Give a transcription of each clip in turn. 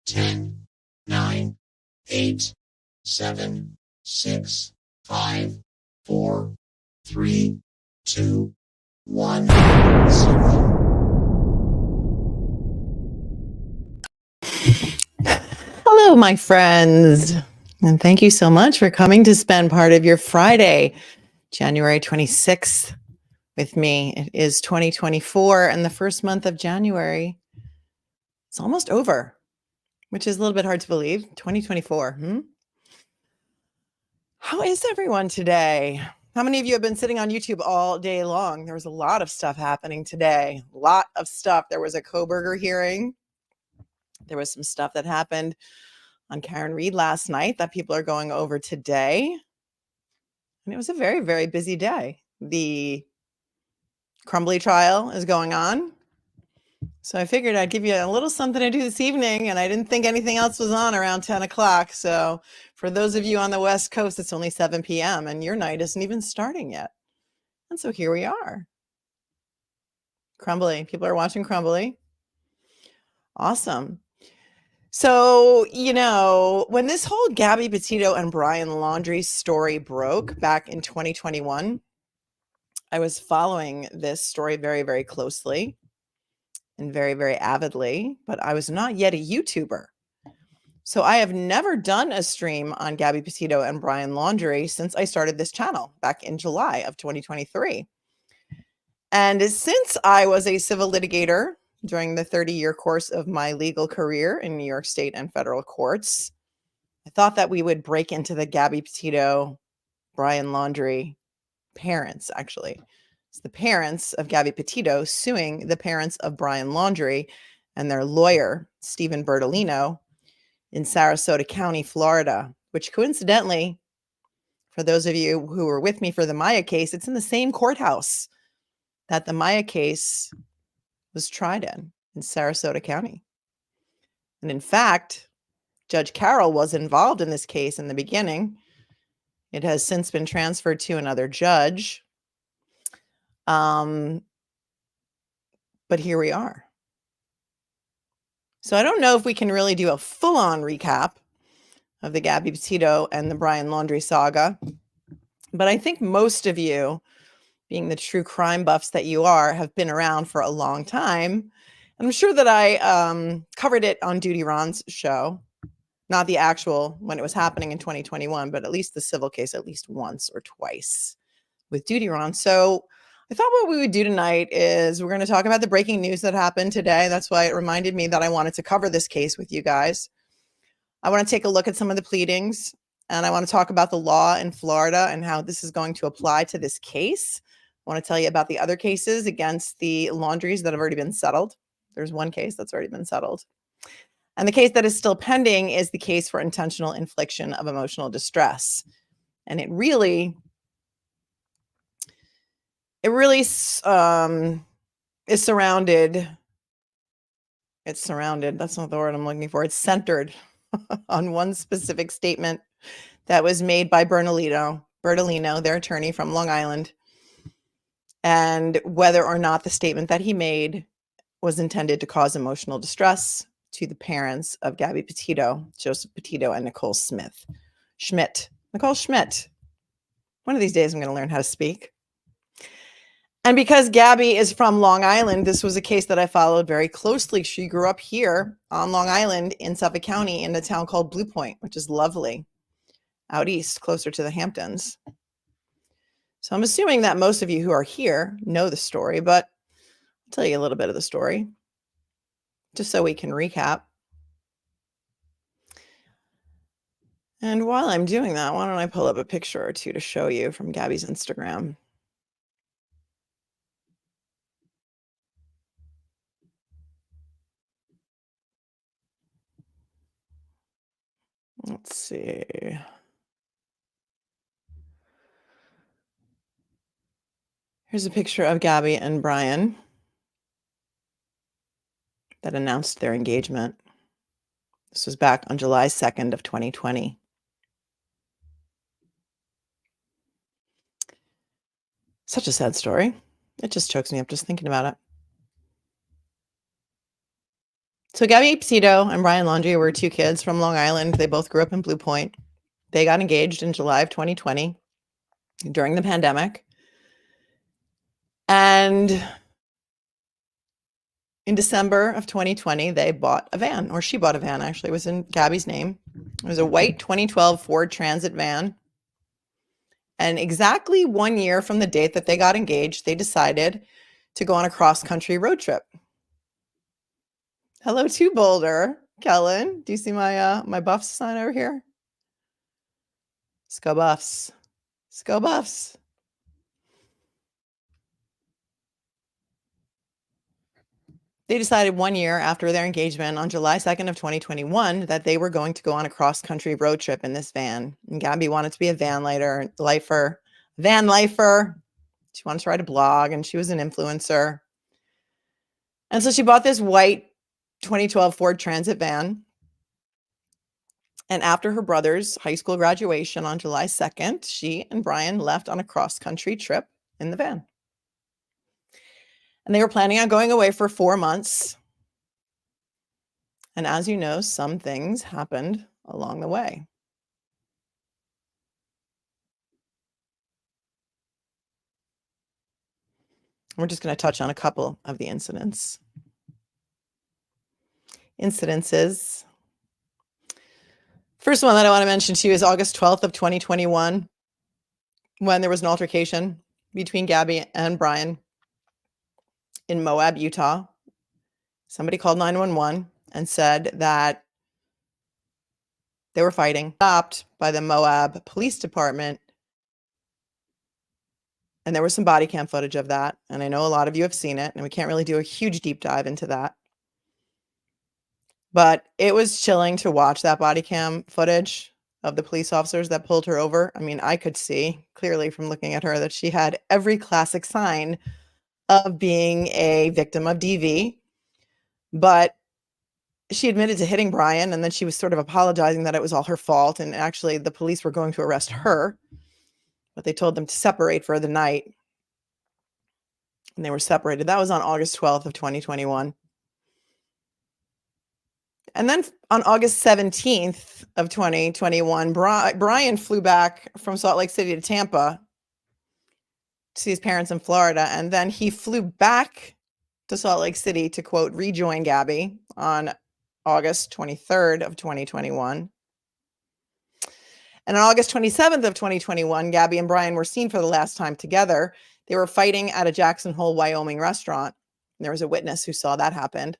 10, 9, 8, 7, 6, 5, 4, 3, 2, 1, 0. Hello, my friends, and thank you so much for coming to spend part of your Friday, January 26th, with me. It is 2024, and the first month of January is almost over, which is a little bit hard to believe. 2024. How is everyone today? How many of you have been sitting on YouTube all day long? There was a lot of stuff happening today. A lot of stuff. There was a Koberger hearing. There was some stuff that happened on Karen Reed last night that people are going over today. And it was a very, very busy day. The Crumbly trial is going on. So I figured I'd give you a little something to do this evening, and I didn't think anything else was on around 10 o'clock. So for those of you on the West Coast, it's only 7 p.m. and your night isn't even starting yet. And so here we are. Crumbly. People are watching Crumbly. Awesome. So, when this whole Gabby PETITO and Brian Laundrie story broke back in 2021, I was following this story very, very closely and very, very avidly, but I was not yet a YouTuber. So I have never done a stream on Gabby PETITO and Brian Laundrie since I started this channel back in July of 2023. And since I was a civil litigator during the 30-year course of my legal career in New York State and federal courts, I thought that we would break into the Gabby PETITO, Brian Laundrie parents, actually. It's the parents of Gabby PETITO suing the parents of Brian Laundrie and their lawyer, Stephen Bertolino, in Sarasota County, Florida, which coincidentally, for those of you who were with me for the Maya case, it's in the same courthouse that the Maya case was tried in Sarasota County. And in fact, Judge Carroll was involved in this case in the beginning. It has since been transferred to another judge. But here we are. So I don't know if we can really do a full-on recap of the Gabby PETITO and the Brian Laundrie saga, but I think most of you, being the true crime buffs that you are, have been around for a long time. I'm sure that I covered it on Duty Ron's show, not the actual when it was happening in 2021, but at least the civil case at least once or twice with Duty Ron. So I thought what we would do tonight is we're going to talk about the breaking news that happened today. That's why it reminded me that I wanted to cover this case with you guys. I want to take a look at some of the pleadings, and I want to talk about the law in Florida and how this is going to apply to this case. I want to tell you about the other cases against the Laundries that have already been settled. There's one case that's already been settled. And the case that is still pending is the case for intentional infliction of emotional distress. And it really is surrounded. It's surrounded. That's not the word I'm looking for. It's centered on one specific statement that was made by Bertolino, their attorney from Long Island, and whether or not the statement that he made was intended to cause emotional distress to the parents of Gabby PETITO, Joseph PETITO, and Nicole Schmidt. Nicole Schmidt. One of these days I'm going to learn how to speak. And because Gabby is from Long Island, this was a case that I followed very closely. She grew up here on Long Island in Suffolk County in a town called Blue Point, which is lovely, out east, closer to the Hamptons. So I'm assuming that most of you who are here know the story, but I'll tell you a little bit of the story, just so we can recap. And while I'm doing that, why don't I pull up a picture or two to show you from Gabby's Instagram. Let's see. Here's a picture of Gabby and Brian that announced their engagement. This was back on July 2nd of 2020. Such a sad story. It just chokes me up just thinking about it. So Gabby PETITO and Brian Laundrie were two kids from Long Island. They both grew up in Blue Point. They got engaged in July of 2020 during the pandemic. And in December of 2020, they bought a van, or she bought a van, actually. It was in Gabby's name. It was a white 2012 Ford Transit van. And exactly 1 year from the date that they got engaged, they decided to go on a cross-country road trip. Hello to Boulder. Kellen, do you see my Buffs sign over here? Go Buffs. Go Buffs. They decided 1 year after their engagement on July 2nd of 2021 that they were going to go on a cross-country road trip in this van. And Gabby wanted to be a van lifer. She wanted to write a blog, and she was an influencer. And so she bought this white 2012 Ford Transit van. And after her brother's high school graduation on July 2nd, she and Brian left on a cross-country trip in the van. And they were planning on going away for 4 months. And as you know, some things happened along the way. We're just going to touch on a couple of the incidences. First one that I want to mention to you is August 12th of 2021, when there was an altercation between Gabby and Brian in Moab, Utah. Somebody called 911 and said that they were fighting, stopped by the Moab Police Department. And there was some body cam footage of that. And I know a lot of you have seen it, and we can't really do a huge deep dive into that. But it was chilling to watch that body cam footage of the police officers that pulled her over. I mean, I could see clearly from looking at her that she had every classic sign of being a victim of DV. But she admitted to hitting Brian, and then she was sort of apologizing that it was all her fault. And actually, the police were going to arrest her, but they told them to separate for the night. And they were separated. That was on August 12th of 2021. And then on August 17th of 2021, Brian flew back from Salt Lake City to Tampa to see his parents in Florida. And then he flew back to Salt Lake City to, quote, rejoin Gabby on August 23rd of 2021. And on August 27th of 2021, Gabby and Brian were seen for the last time together. They were fighting at a Jackson Hole, Wyoming restaurant. There was a witness who saw that happen.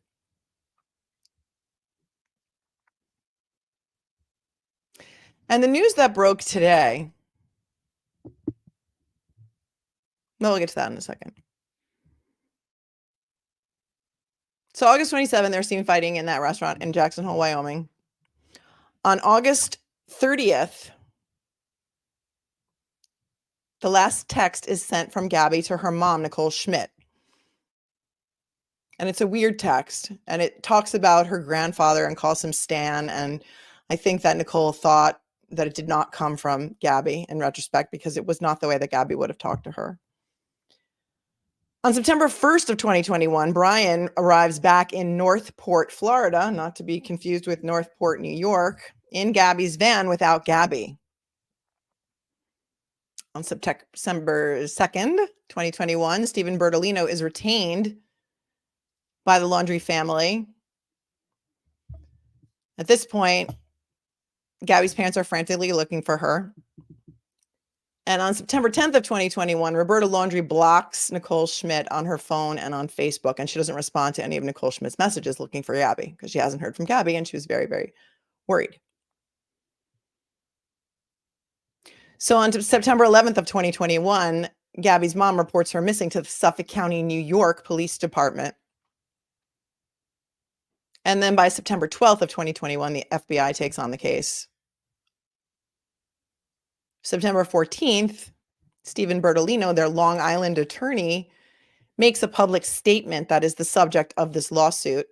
And the news that broke today, we'll get to that in a second. So August 27th, they're seen fighting in that restaurant in Jackson Hole, Wyoming. On August 30th, the last text is sent from Gabby to her mom, Nicole Schmidt. And it's a weird text, and it talks about her grandfather and calls him Stan. And I think that Nicole thought that it did not come from Gabby in retrospect, because it was not the way that Gabby would have talked to her. On September 1st of 2021, Brian arrives back in Northport, Florida, not to be confused with Northport, New York, in Gabby's van without Gabby. On September 2nd, 2021, Stephen Bertolino is retained by the Laundrie family. At this point, Gabby's parents are frantically looking for her. And on September 10th of 2021, Roberta Laundrie blocks Nicole Schmidt on her phone and on Facebook, and she doesn't respond to any of Nicole Schmidt's messages looking for Gabby, because she hasn't heard from Gabby, and she was very, very worried. So on September 11th of 2021, Gabby's mom reports her missing to the Suffolk County, New York Police Department. And then by September 12th of 2021, the FBI takes on the case. September 14th, Stephen Bertolino, their Long Island attorney, makes a public statement that is the subject of this lawsuit.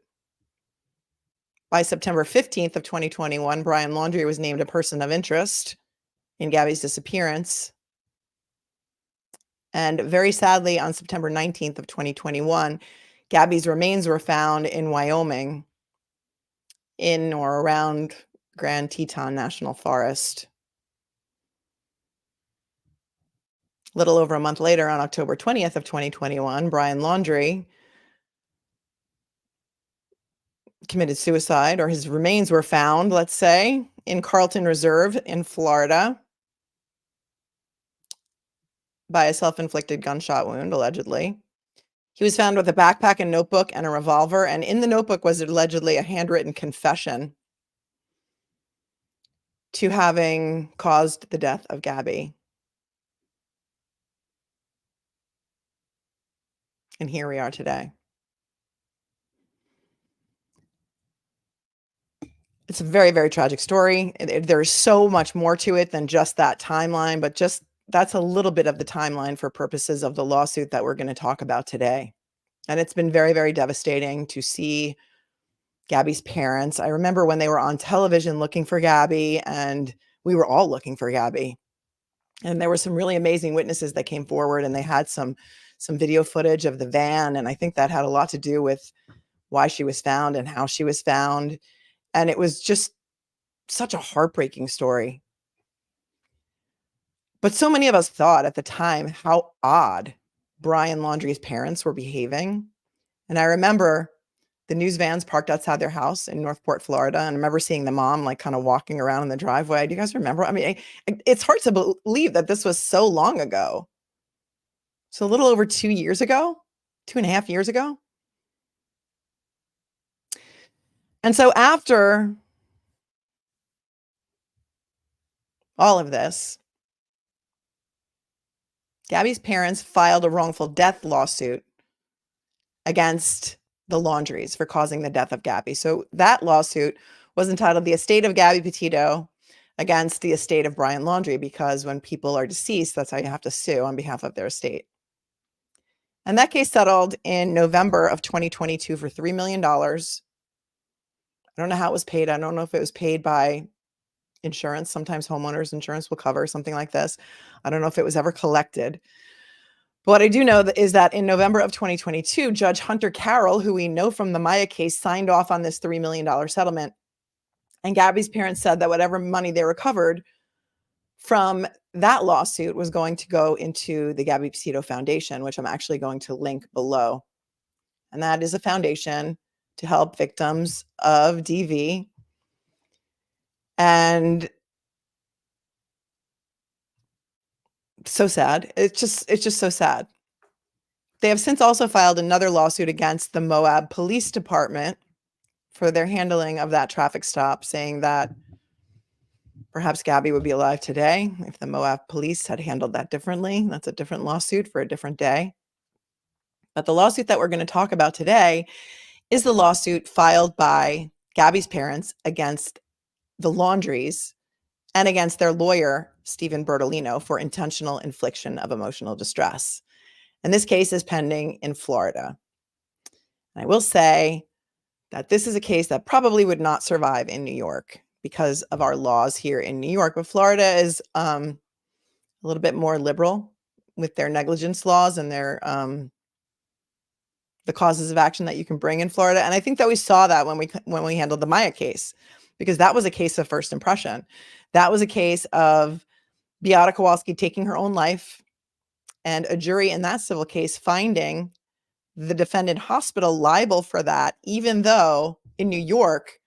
By September 15th of 2021, Brian Laundrie was named a person of interest in Gabby's disappearance. And very sadly, on September 19th of 2021, Gabby's remains were found in Wyoming. in or around Grand Teton National Forest. A little over a month later, on October 20th of 2021, Brian Laundrie committed suicide, or his remains were found, let's say, in Carlton Reserve in Florida by a self-inflicted gunshot wound, allegedly. He was found with a backpack, a notebook, and a revolver, and in the notebook was allegedly a handwritten confession to having caused the death of Gabby. And here we are today. It's a very, very tragic story. There's so much more to it than just that timeline, but just that's a little bit of the timeline for purposes of the lawsuit that we're going to talk about today. And it's been very, very devastating to see Gabby's parents. I remember when they were on television looking for Gabby, and we were all looking for Gabby. And there were some really amazing witnesses that came forward, and they had some video footage of the van. And I think that had a lot to do with why she was found and how she was found. And it was just such a heartbreaking story. But so many of us thought at the time how odd Brian Laundrie's parents were behaving. And I remember the news vans parked outside their house in Northport, Florida. And I remember seeing the mom like kind of walking around in the driveway. Do you guys remember? I mean, it's hard to believe that this was so long ago. So a little over 2 years ago, 2.5 years ago. And so after all of this, Gabby's parents filed a wrongful death lawsuit against the Laundries for causing the death of Gabby. So that lawsuit was entitled The Estate of Gabby Petito against the estate of Brian Laundrie, because when people are deceased, that's how you have to sue on behalf of their estate. And that case settled in November of 2022 for $3 million. I don't know how it was paid. I don't know if it was paid by insurance. Sometimes homeowners insurance will cover something like this. I don't know if it was ever collected. But what I do know is that in November of 2022, Judge Hunter Carroll, who we know from the Maya case, signed off on this $3 million settlement. And Gabby's parents said that whatever money they recovered from that lawsuit was going to go into the Gabby Petito Foundation, which I'm actually going to link below. And that is a foundation to help victims of DV. And so sad. It's just so sad. They have since also filed another lawsuit against the Moab Police Department for their handling of that traffic stop, saying that perhaps Gabby would be alive today if the Moab police had handled that differently. That's a different lawsuit for a different day. But the lawsuit that we're going to talk about today is the lawsuit filed by Gabby's parents against the Laundries and against their lawyer, Stephen Bertolino, for intentional infliction of emotional distress. And this case is pending in Florida. And I will say that this is a case that probably would not survive in New York because of our laws here in New York. But Florida is a little bit more liberal with their negligence laws and their the causes of action that you can bring in Florida. And I think that we saw that when we handled the Maya case, because that was a case of first impression. That was a case of Beata Kowalski taking her own life, and a jury in that civil case finding the defendant hospital liable for that, even though in New York,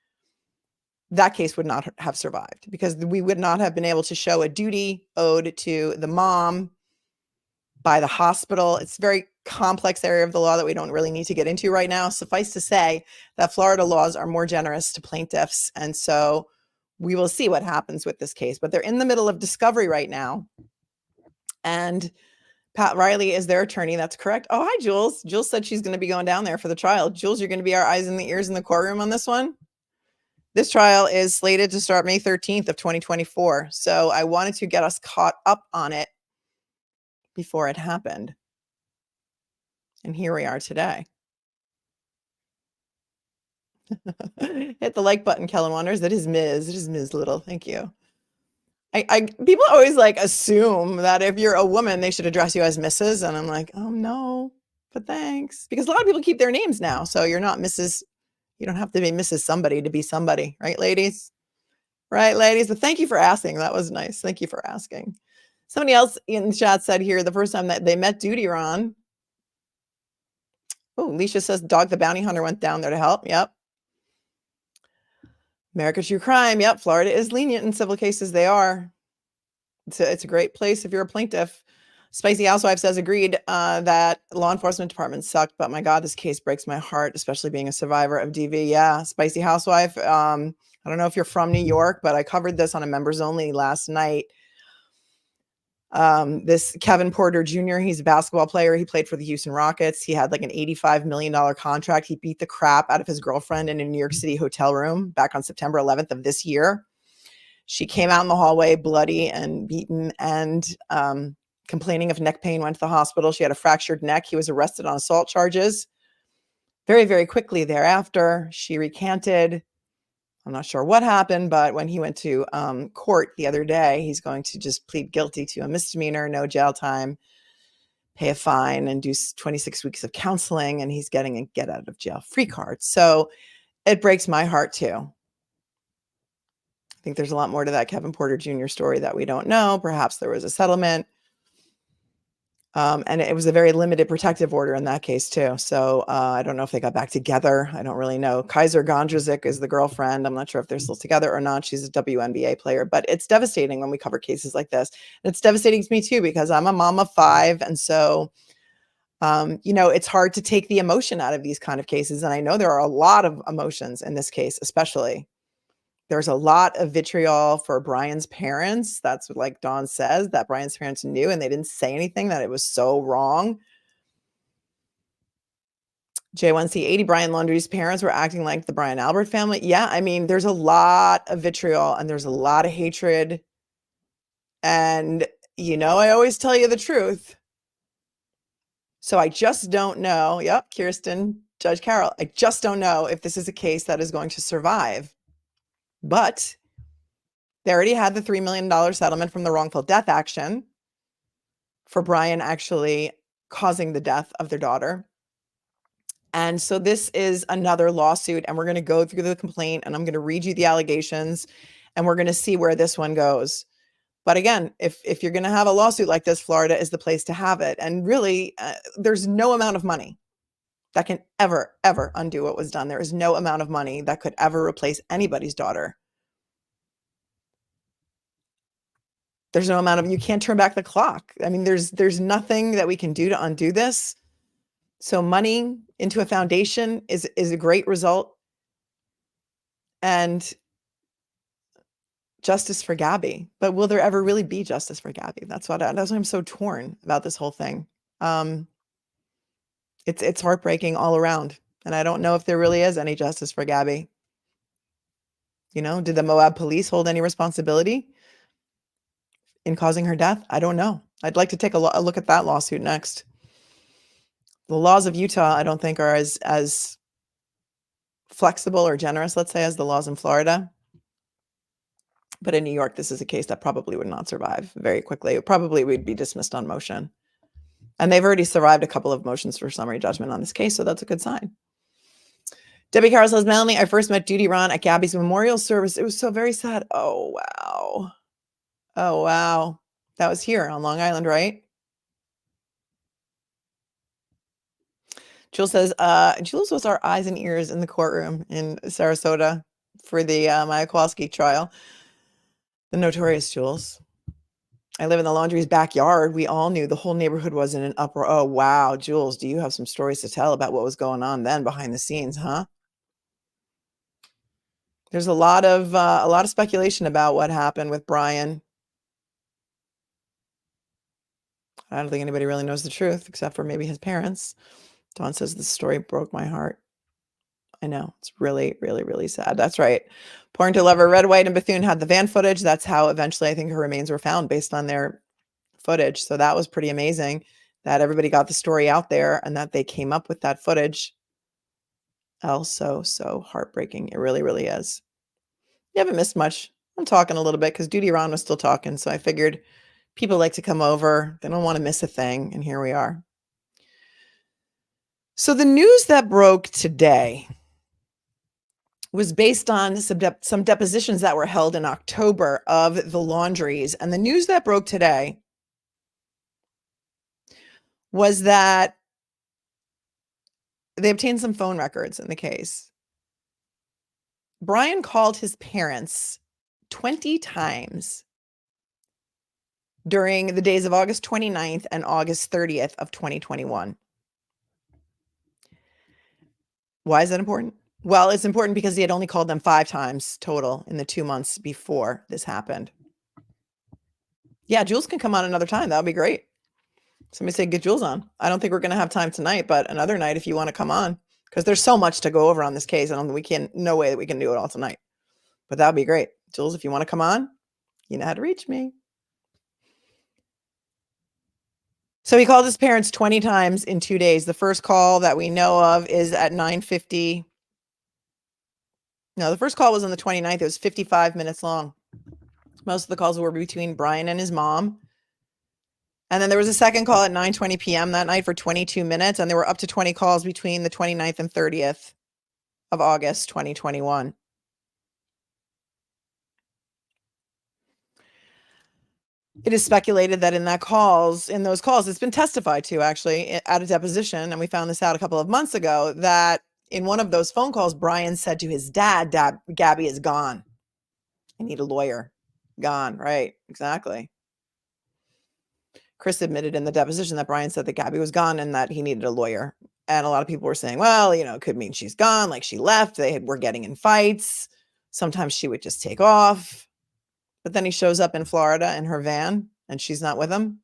that case would not have survived because we would not have been able to show a duty owed to the mom by the hospital. It's a very complex area of the law that we don't really need to get into right now. Suffice to say that Florida laws are more generous to plaintiffs. And so we will see what happens with this case, but they're in the middle of discovery right now. And Pat Riley is their attorney. That's correct. Oh, hi, Jules. Jules said she's going to be going down there for the trial. Jules, you're going to be our eyes and the ears in the courtroom on this one. This trial is slated to start May 13th of 2024. So I wanted to get us caught up on it before it happened. And here we are today. Hit the like button, Kellen Wonders. That is Ms. It is Ms. Little. Thank you. People always like assume that if you're a woman, they should address you as Mrs. And I'm like, oh no, but thanks. Because a lot of people keep their names now. So you're not Mrs. You don't have to be Mrs. Somebody to be somebody, right, ladies? Right, ladies? But thank you for asking. That was nice. Thank you for asking. Somebody else in the chat said here the first time that they met Duty Ron. Oh, Alicia says Dog the Bounty Hunter went down there to help. Yep. America True Crime. Yep. Florida is lenient in civil cases. They are. It's a great place if you're a plaintiff. Spicy Housewife says agreed that law enforcement departments sucked, but my God, this case breaks my heart, especially being a survivor of DV. Yeah, Spicy Housewife. I don't know if you're from New York, but I covered this on a members only last night. This Kevin Porter Jr., he's a basketball player. He played for the Houston Rockets. He had like an $85 million contract. He beat the crap out of his girlfriend in a New York City hotel room back on September 11th of this year. She came out in the hallway bloody and beaten and complaining of neck pain, went to the hospital. She had a fractured neck. He was arrested on assault charges. Very, very quickly thereafter, she recanted. I'm not sure what happened, but when he went to court the other day, he's going to just plead guilty to a misdemeanor, no jail time, pay a fine, and do 26 weeks of counseling, and he's getting a get out of jail free card. So it breaks my heart too. I think there's a lot more to that Kevin Porter Jr. story that we don't know. Perhaps there was a settlement. And it was a very limited protective order in that case too. So I don't know if they got back together. I don't really know. Kaiser Gondrazik is the girlfriend. I'm not sure if they're still together or not. She's a WNBA player, but it's devastating when we cover cases like this. And it's devastating to me too, because I'm a mom of 5. And so, it's hard to take the emotion out of these kind of cases. And I know there are a lot of emotions in this case, especially. There's a lot of vitriol for Brian's parents. That's what, like Dawn says, that Brian's parents knew and they didn't say anything, that it was so wrong. J1C80, Brian Laundrie's parents were acting like the Brian Albert family. Yeah, I mean, there's a lot of vitriol and there's a lot of hatred. And, I always tell you the truth. So I just don't know. Yep, Kirsten, Judge Carroll. I just don't know if this is a case that is going to survive. But they already had the $3 million settlement from the wrongful death action for Brian actually causing the death of their daughter. And so this is another lawsuit, and we're going to go through the complaint, and I'm going to read you the allegations, and we're going to see where this one goes. But again, if you're going to have a lawsuit like this, Florida is the place to have it. And really, there's no amount of money that can ever, ever undo what was done. There is no amount of money that could ever replace anybody's daughter. There's no amount of, you can't turn back the clock. I mean, there's nothing that we can do to undo this. So money into a foundation is a great result. And justice for Gabby. But will there ever really be justice for Gabby? That's why I'm so torn about this whole thing. It's heartbreaking all around. And I don't know if there really is any justice for Gabby. Did the Moab police hold any responsibility in causing her death? I don't know. I'd like to take a look at that lawsuit next. The laws of Utah, I don't think, are as flexible or generous, let's say, as the laws in Florida. But in New York, this is a case that probably would not survive very quickly. It probably would be dismissed on motion. And they've already survived a couple of motions for summary judgment on this case, so that's a good sign. Debbie Carroll says, Melanie, I first met Duty Ron at Gabby's memorial service. It was so very sad. Oh, wow. Oh, wow. That was here on Long Island, right? Jules says, Jules was our eyes and ears in the courtroom in Sarasota for the Maya Kowalski trial. The notorious Jules. I live in the Laundrie's backyard. We all knew, the whole neighborhood was in an uproar. Oh, wow. Jules, do you have some stories to tell about what was going on then behind the scenes, huh? There's a lot of speculation about what happened with Brian. I don't think anybody really knows the truth except for maybe his parents. Dawn says the story broke my heart. I know. It's really, really, really sad. That's right. Porn to Lover, Red, White, and Bethune had the van footage. That's how eventually I think her remains were found, based on their footage. So that was pretty amazing that everybody got the story out there and that they came up with that footage. Also, so heartbreaking. It really, really is. You haven't missed much. I'm talking a little bit because Duty Ron was still talking. So I figured people like to come over. They don't want to miss a thing. And here we are. So the news that broke today was based on some depositions that were held in October of the Laundries. And the news that broke today was that they obtained some phone records in the case. Brian called his parents 20 times during the days of August 29th and August 30th of 2021. Why is that important? Well, it's important because he had only called them 5 times total in the 2 months before this happened. Yeah, Jules can come on another time. That would be great. Somebody say, get Jules on. I don't think we're going to have time tonight, but another night if you want to come on, because there's so much to go over on this case. No way that we can do it all tonight. But that would be great. Jules, if you want to come on, you know how to reach me. So he called his parents 20 times in 2 days. The first call that we know of is at 9:50. No, the first call was on the 29th. It was 55 minutes long. Most of the calls were between Brian and his mom. And then there was a second call at 9:20 p.m. that night for 22 minutes. And there were up to 20 calls between the 29th and 30th of August, 2021. It is speculated that in those calls, it's been testified to actually at a deposition, and we found this out a couple of months ago, that in one of those phone calls, Brian said to his dad, Gabby is gone. I need a lawyer. Gone, right, exactly. Chris admitted in the deposition that Brian said that Gabby was gone and that he needed a lawyer. And a lot of people were saying, well, it could mean she's gone, like she left, were getting in fights. Sometimes she would just take off. But then he shows up in Florida in her van and she's not with him.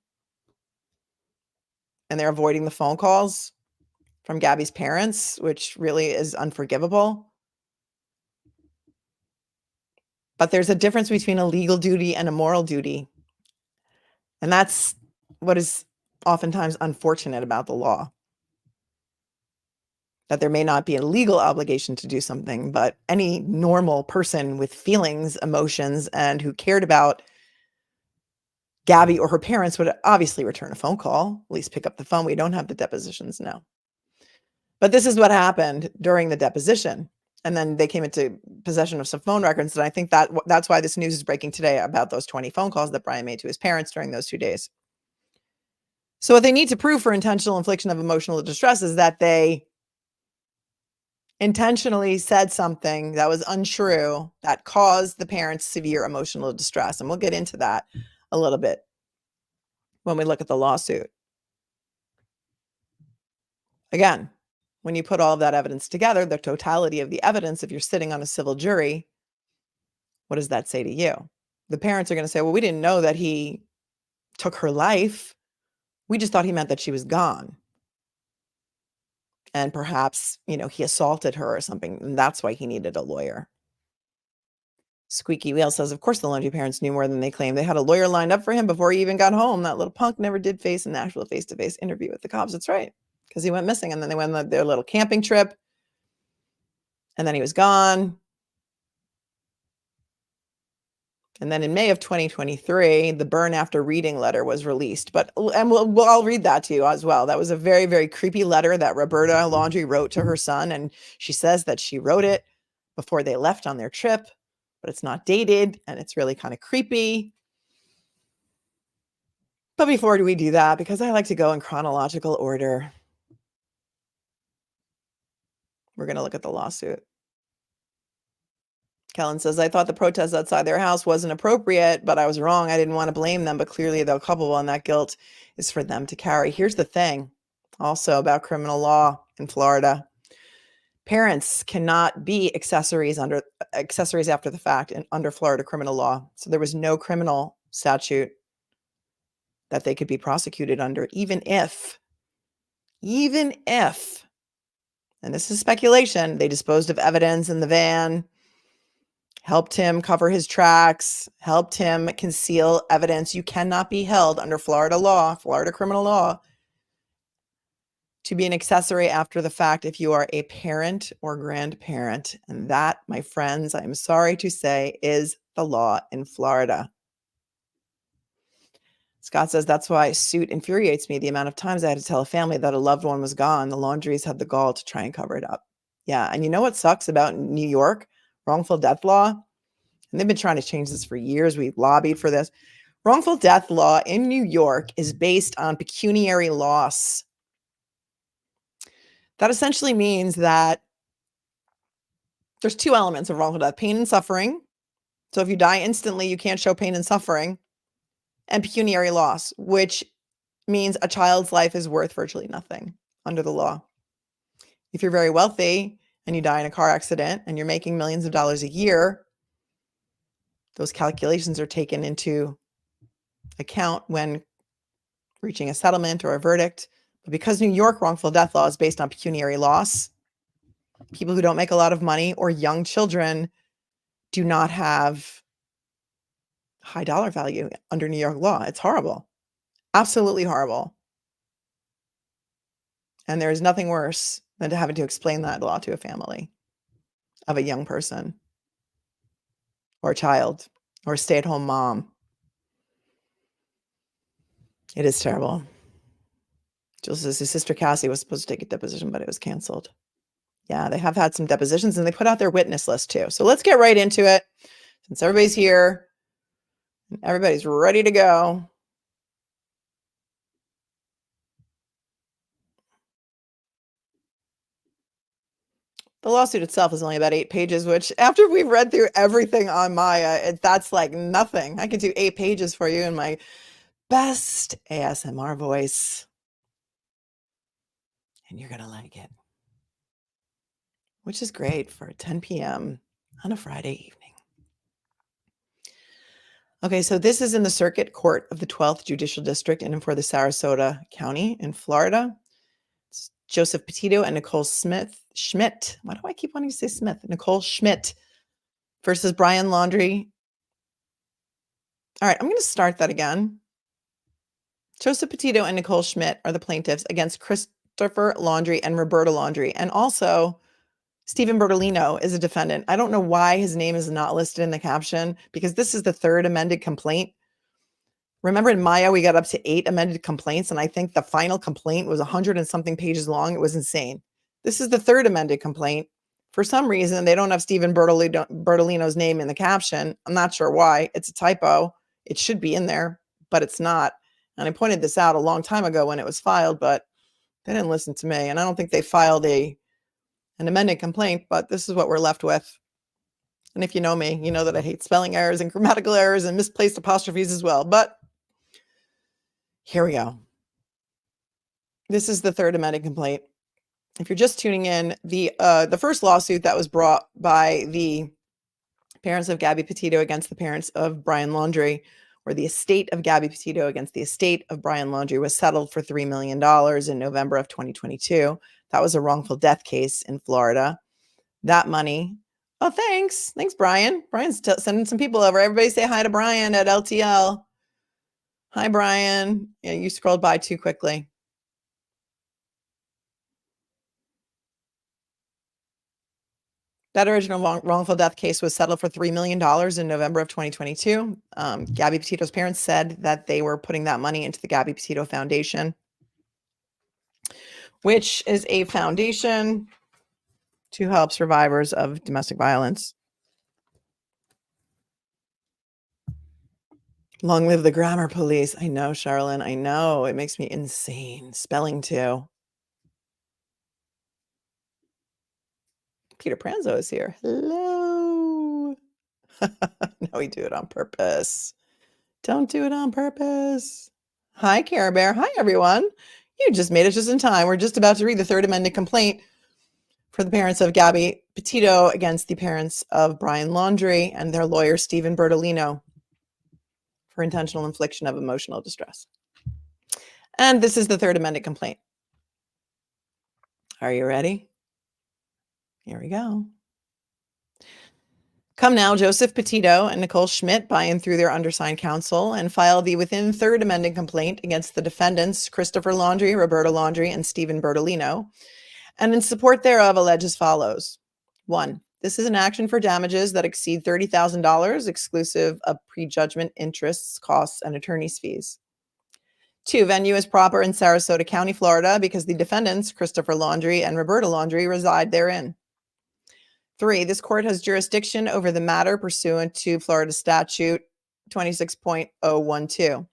And they're avoiding the phone calls from Gabby's parents, which really is unforgivable. But there's a difference between a legal duty and a moral duty. And that's what is oftentimes unfortunate about the law. That there may not be a legal obligation to do something, but any normal person with feelings, emotions, and who cared about Gabby or her parents would obviously return a phone call, at least pick up the phone. We don't have the depositions now. But this is what happened during the deposition. And then they came into possession of some phone records. And I think that's why this news is breaking today about those 20 phone calls that Brian made to his parents during those 2 days. So what they need to prove for intentional infliction of emotional distress is that they intentionally said something that was untrue that caused the parents severe emotional distress. And we'll get into that a little bit when we look at the lawsuit. Again, when you put all of that evidence together, the totality of the evidence, if you're sitting on a civil jury, what does that say to you? The parents are going to say, well, we didn't know that he took her life. We just thought he meant that she was gone. And perhaps, he assaulted her or something, and that's why he needed a lawyer. Squeaky Wheel says, of course the Laundrie parents knew more than they claimed. They had a lawyer lined up for him before he even got home. That little punk never did face an actual face-to-face interview with the cops. That's right, because he went missing, and then they went on their little camping trip, and then he was gone. And then in May of 2023, the burn after reading letter was released. I'll read that to you as well. That was a very, very creepy letter that Roberta Laundrie wrote to her son. And she says that she wrote it before they left on their trip, but it's not dated and it's really kind of creepy. But before we do that, because I like to go in chronological order, we're going to look at the lawsuit. Kellen says, I thought the protest outside their house wasn't appropriate, but I was wrong. I didn't want to blame them, but clearly they're culpable and that guilt is for them to carry. Here's the thing also about criminal law in Florida. Parents cannot be accessories after the fact and under Florida criminal law. So there was no criminal statute that they could be prosecuted under, even if, and this is speculation, they disposed of evidence in the van, helped him cover his tracks, helped him conceal evidence. You cannot be held under Florida law, Florida criminal law, to be an accessory after the fact if you are a parent or grandparent. And that, my friends, I'm sorry to say, is the law in Florida. Scott says, that's why suit infuriates me. The amount of times I had to tell a family that a loved one was gone. The Laundries had the gall to try and cover it up. Yeah. And you know what sucks about New York? wrongful death law. And they've been trying to change this for years. We lobbied for this. Wrongful death law in New York is based on pecuniary loss. That essentially means that there's two elements of wrongful death: pain and suffering. So if you die instantly, you can't show pain and suffering, and pecuniary loss, which means a child's life is worth virtually nothing under the law. If you're very wealthy and you die in a car accident and you're making millions of dollars a year, those calculations are taken into account when reaching a settlement or a verdict. But because New York wrongful death law is based on pecuniary loss, people who don't make a lot of money or young children do not have high dollar value under New York law. It's horrible. Absolutely horrible. And there is nothing worse than to having to explain that law to a family of a young person or a child or a stay-at-home mom. It is terrible. His sister Cassie was supposed to take a deposition, but it was canceled. Yeah, they have had some depositions and they put out their witness list too. So let's get right into it since everybody's here and everybody's ready to go. The lawsuit itself is only about 8 pages, which after we've read through everything on Maya, that's like nothing. I can do 8 pages for you in my best ASMR voice. And you're going to like it. Which is great for 10 p.m. on a Friday evening. Okay, so this is in the Circuit Court of the 12th Judicial District and for the Sarasota County in Florida. It's Joseph Petito and Nicole Schmidt. Why do I keep wanting to say Smith? Nicole Schmidt versus Brian Laundrie. All right, I'm going to start that again. Joseph Petito and Nicole Schmidt are the plaintiffs against Christopher Laundrie and Roberta Laundrie. And also, Stephen Bertolino is a defendant. I don't know why his name is not listed in the caption because this is the third amended complaint. Remember in Maya, we got up to 8 amended complaints, and I think the final complaint was 100 and something pages long. It was insane. This is the third amended complaint. For some reason, they don't have Stephen Bertolino's name in the caption. I'm not sure why. It's a typo. It should be in there, but it's not. And I pointed this out a long time ago when it was filed, but they didn't listen to me. And I don't think they filed an amended complaint, but this is what we're left with. And if you know me, you know that I hate spelling errors and grammatical errors and misplaced apostrophes as well. But here we go. This is the third amended complaint. If you're just tuning in, the first lawsuit that was brought by the parents of Gabby Petito against the parents of Brian Laundrie, or the estate of Gabby Petito against the estate of Brian Laundrie, was settled for $3 million in November of 2022. That was a wrongful death case in Florida. That money. Oh, thanks. Thanks, Brian. Brian's sending some people over. Everybody say hi to Brian at LTL. Hi, Brian. Yeah, you scrolled by too quickly. That original wrongful death case was settled for $3 million in November of 2022. Gabby Petito's parents said that they were putting that money into the Gabby Petito Foundation, which is a foundation to help survivors of domestic violence. Long live the grammar police. I know, Charlene. I know. It makes me insane. Spelling too. Peter Pranzo is here. Hello. No, we do it on purpose. Don't do it on purpose. Hi, Care Bear. Hi, everyone. You just made it just in time. We're just about to read the third amended complaint for the parents of Gabby Petito against the parents of Brian Laundrie and their lawyer, Stephen Bertolino, for intentional infliction of emotional distress. And this is the third amended complaint. Are you ready? Here we go. Come now, Joseph Petito and Nicole Schmidt, by and through their undersigned counsel, and file the within third amended complaint against the defendants, Christopher Laundrie, Roberta Laundrie, and Stephen Bertolino, and in support thereof allege as follows. 1. This is an action for damages that exceed $30,000, exclusive of prejudgment interests, costs, and attorney's fees. 2. Venue is proper in Sarasota County, Florida, because the defendants, Christopher Laundrie and Roberta Laundrie, reside therein. 3, this court has jurisdiction over the matter pursuant to Florida Statute 26.012.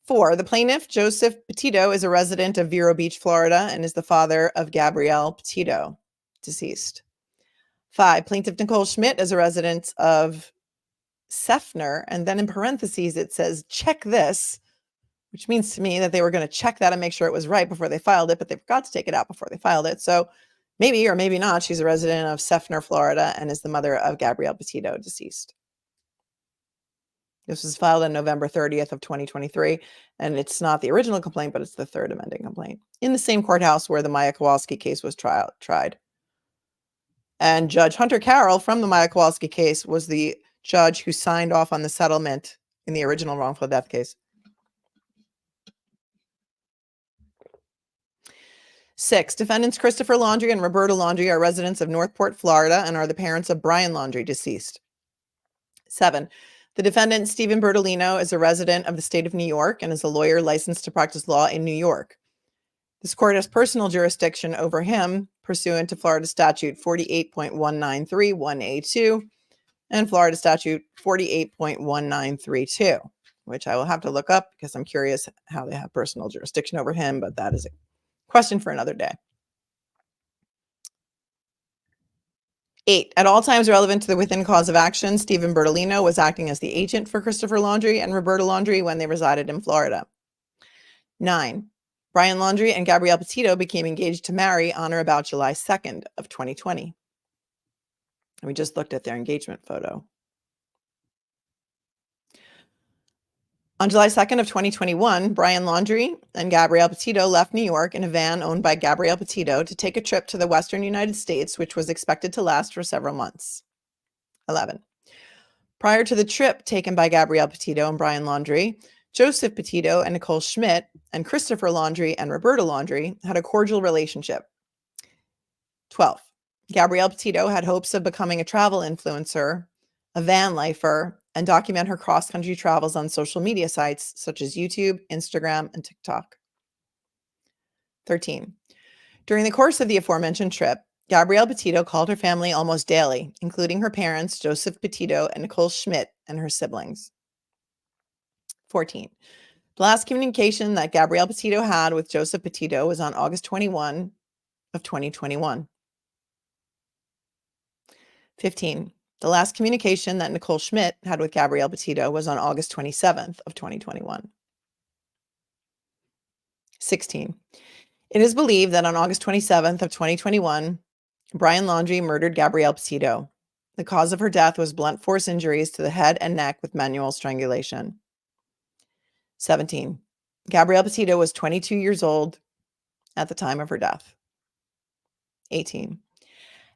4, the plaintiff, Joseph Petito, is a resident of Vero Beach, Florida, and is the father of Gabrielle Petito, deceased. 5, plaintiff Nicole Schmidt is a resident of Seffner, and then in parentheses it says, check this, which means to me that they were going to check that and make sure it was right before they filed it, but they forgot to take it out before they filed it. So maybe or maybe not, she's a resident of Seffner, Florida, and is the mother of Gabrielle Petito, deceased. This was filed on November 30th of 2023, and it's not the original complaint, but it's the third amending complaint in the same courthouse where the Maya Kowalski case was tried. And Judge Hunter Carroll from the Maya Kowalski case was the judge who signed off on the settlement in the original wrongful death case. 6, defendants Christopher Laundrie and Roberta Laundrie are residents of Northport, Florida, and are the parents of Brian Laundrie, deceased. 7, the defendant, Stephen Bertolino, is a resident of the state of New York and is a lawyer licensed to practice law in New York. This court has personal jurisdiction over him pursuant to Florida Statute 48.1931A2 and Florida Statute 48.1932, which I will have to look up because I'm curious how they have personal jurisdiction over him, but that is a question for another day. 8, at all times relevant to the within cause of action, Stephen Bertolino was acting as the agent for Christopher Laundrie and Roberta Laundrie when they resided in Florida. 9, Brian Laundrie and Gabrielle Petito became engaged to marry on or about July 2nd of 2020. And we just looked at their engagement photo. On July 2nd of 2021, Brian Laundrie and Gabrielle Petito left New York in a van owned by Gabrielle Petito to take a trip to the Western United States, which was expected to last for several months. 11, prior to the trip taken by Gabrielle Petito and Brian Laundrie, Joseph Petito and Nicole Schmidt and Christopher Laundrie and Roberta Laundrie had a cordial relationship. 12, Gabrielle Petito had hopes of becoming a travel influencer, a van lifer, and document her cross-country travels on social media sites such as YouTube, Instagram, and TikTok. 13, during the course of the aforementioned trip, Gabrielle Petito called her family almost daily, including her parents, Joseph Petito and Nicole Schmidt, and her siblings. 14, the last communication that Gabrielle Petito had with Joseph Petito was on August 21 of 2021. 15, the last communication that Nicole Schmidt had with Gabrielle Petito was on August 27th of 2021. 16, it is believed that on August 27th of 2021, Brian Laundrie murdered Gabrielle Petito. The cause of her death was blunt force injuries to the head and neck with manual strangulation. 17, Gabrielle Petito was 22 years old at the time of her death. 18,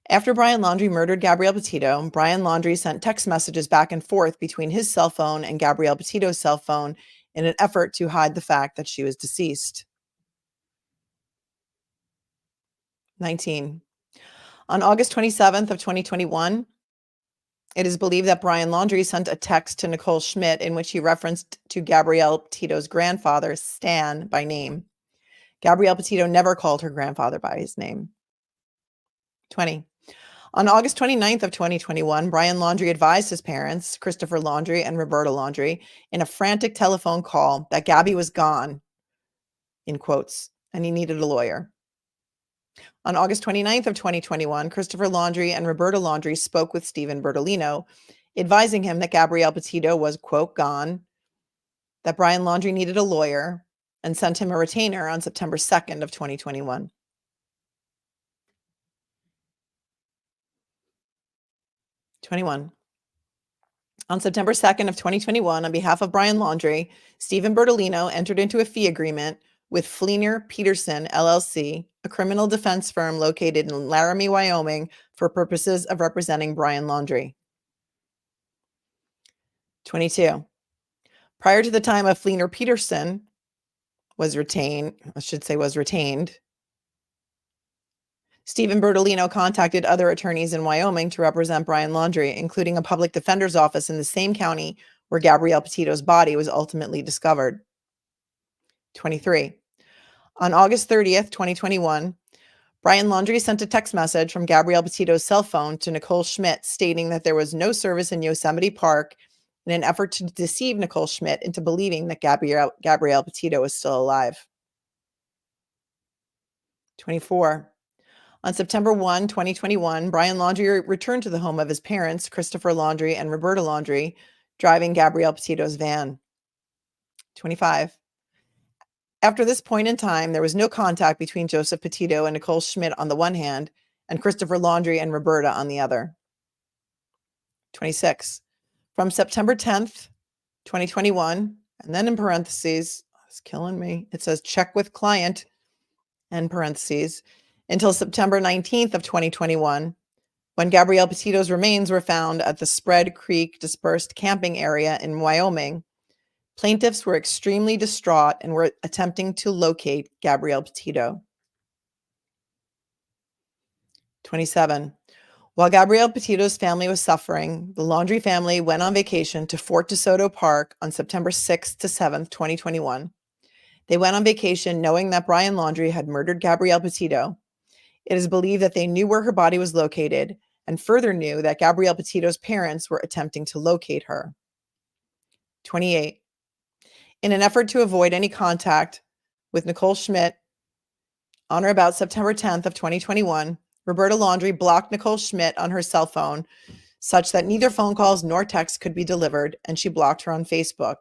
after Brian Laundrie murdered Gabrielle Petito, Brian Laundrie sent text messages back and forth between his cell phone and Gabrielle Petito's cell phone in an effort to hide the fact that she was deceased. 19, on August 27th of 2021, it is believed that Brian Laundrie sent a text to Nicole Schmidt in which he referenced to Gabrielle Petito's grandfather, Stan, by name. Gabrielle Petito never called her grandfather by his name. 20, on August 29th of 2021, Brian Laundrie advised his parents, Christopher Laundrie and Roberta Laundrie, in a frantic telephone call that Gabby was gone, in quotes, and he needed a lawyer. On August 29th of 2021, Christopher Laundrie and Roberta Laundrie spoke with Stephen Bertolino, advising him that Gabrielle Petito was, quote, gone, that Brian Laundrie needed a lawyer, and sent him a retainer on September 2nd of 2021. 21, on September 2nd of 2021, on behalf of Brian Laundrie, Stephen Bertolino entered into a fee agreement with Fleener Peterson, LLC, a criminal defense firm located in Laramie, Wyoming, for purposes of representing Brian Laundrie. 22, prior to the time of Fleener Peterson was retained, Stephen Bertolino contacted other attorneys in Wyoming to represent Brian Laundrie, including a public defender's office in the same county where Gabrielle Petito's body was ultimately discovered. 23, on August 30th, 2021, Brian Laundrie sent a text message from Gabrielle Petito's cell phone to Nicole Schmidt stating that there was no service in Yosemite Park in an effort to deceive Nicole Schmidt into believing that Gabrielle Petito was still alive. 24. On September 1, 2021, Brian Laundrie returned to the home of his parents, Christopher Laundrie and Roberta Laundrie, driving Gabrielle Petito's van. 25. After this point in time, there was no contact between Joseph Petito and Nicole Schmidt on the one hand, and Christopher Laundrie and Roberta on the other. 26. From September 10th, 2021, and then in parentheses, it's killing me, it says check with client, end parentheses, until September 19th of 2021, when Gabrielle Petito's remains were found at the Spread Creek dispersed camping area in Wyoming. Plaintiffs were extremely distraught and were attempting to locate Gabrielle Petito. 27. While Gabrielle Petito's family was suffering, the Laundrie family went on vacation to Fort DeSoto Park on September 6th to 7th, 2021. They went on vacation knowing that Brian Laundrie had murdered Gabrielle Petito. It is believed that they knew where her body was located and further knew that Gabrielle Petito's parents were attempting to locate her. 28. In an effort to avoid any contact with Nicole Schmidt, on or about September 10th of 2021, Roberta Laundrie blocked Nicole Schmidt on her cell phone such that neither phone calls nor texts could be delivered, and she blocked her on Facebook.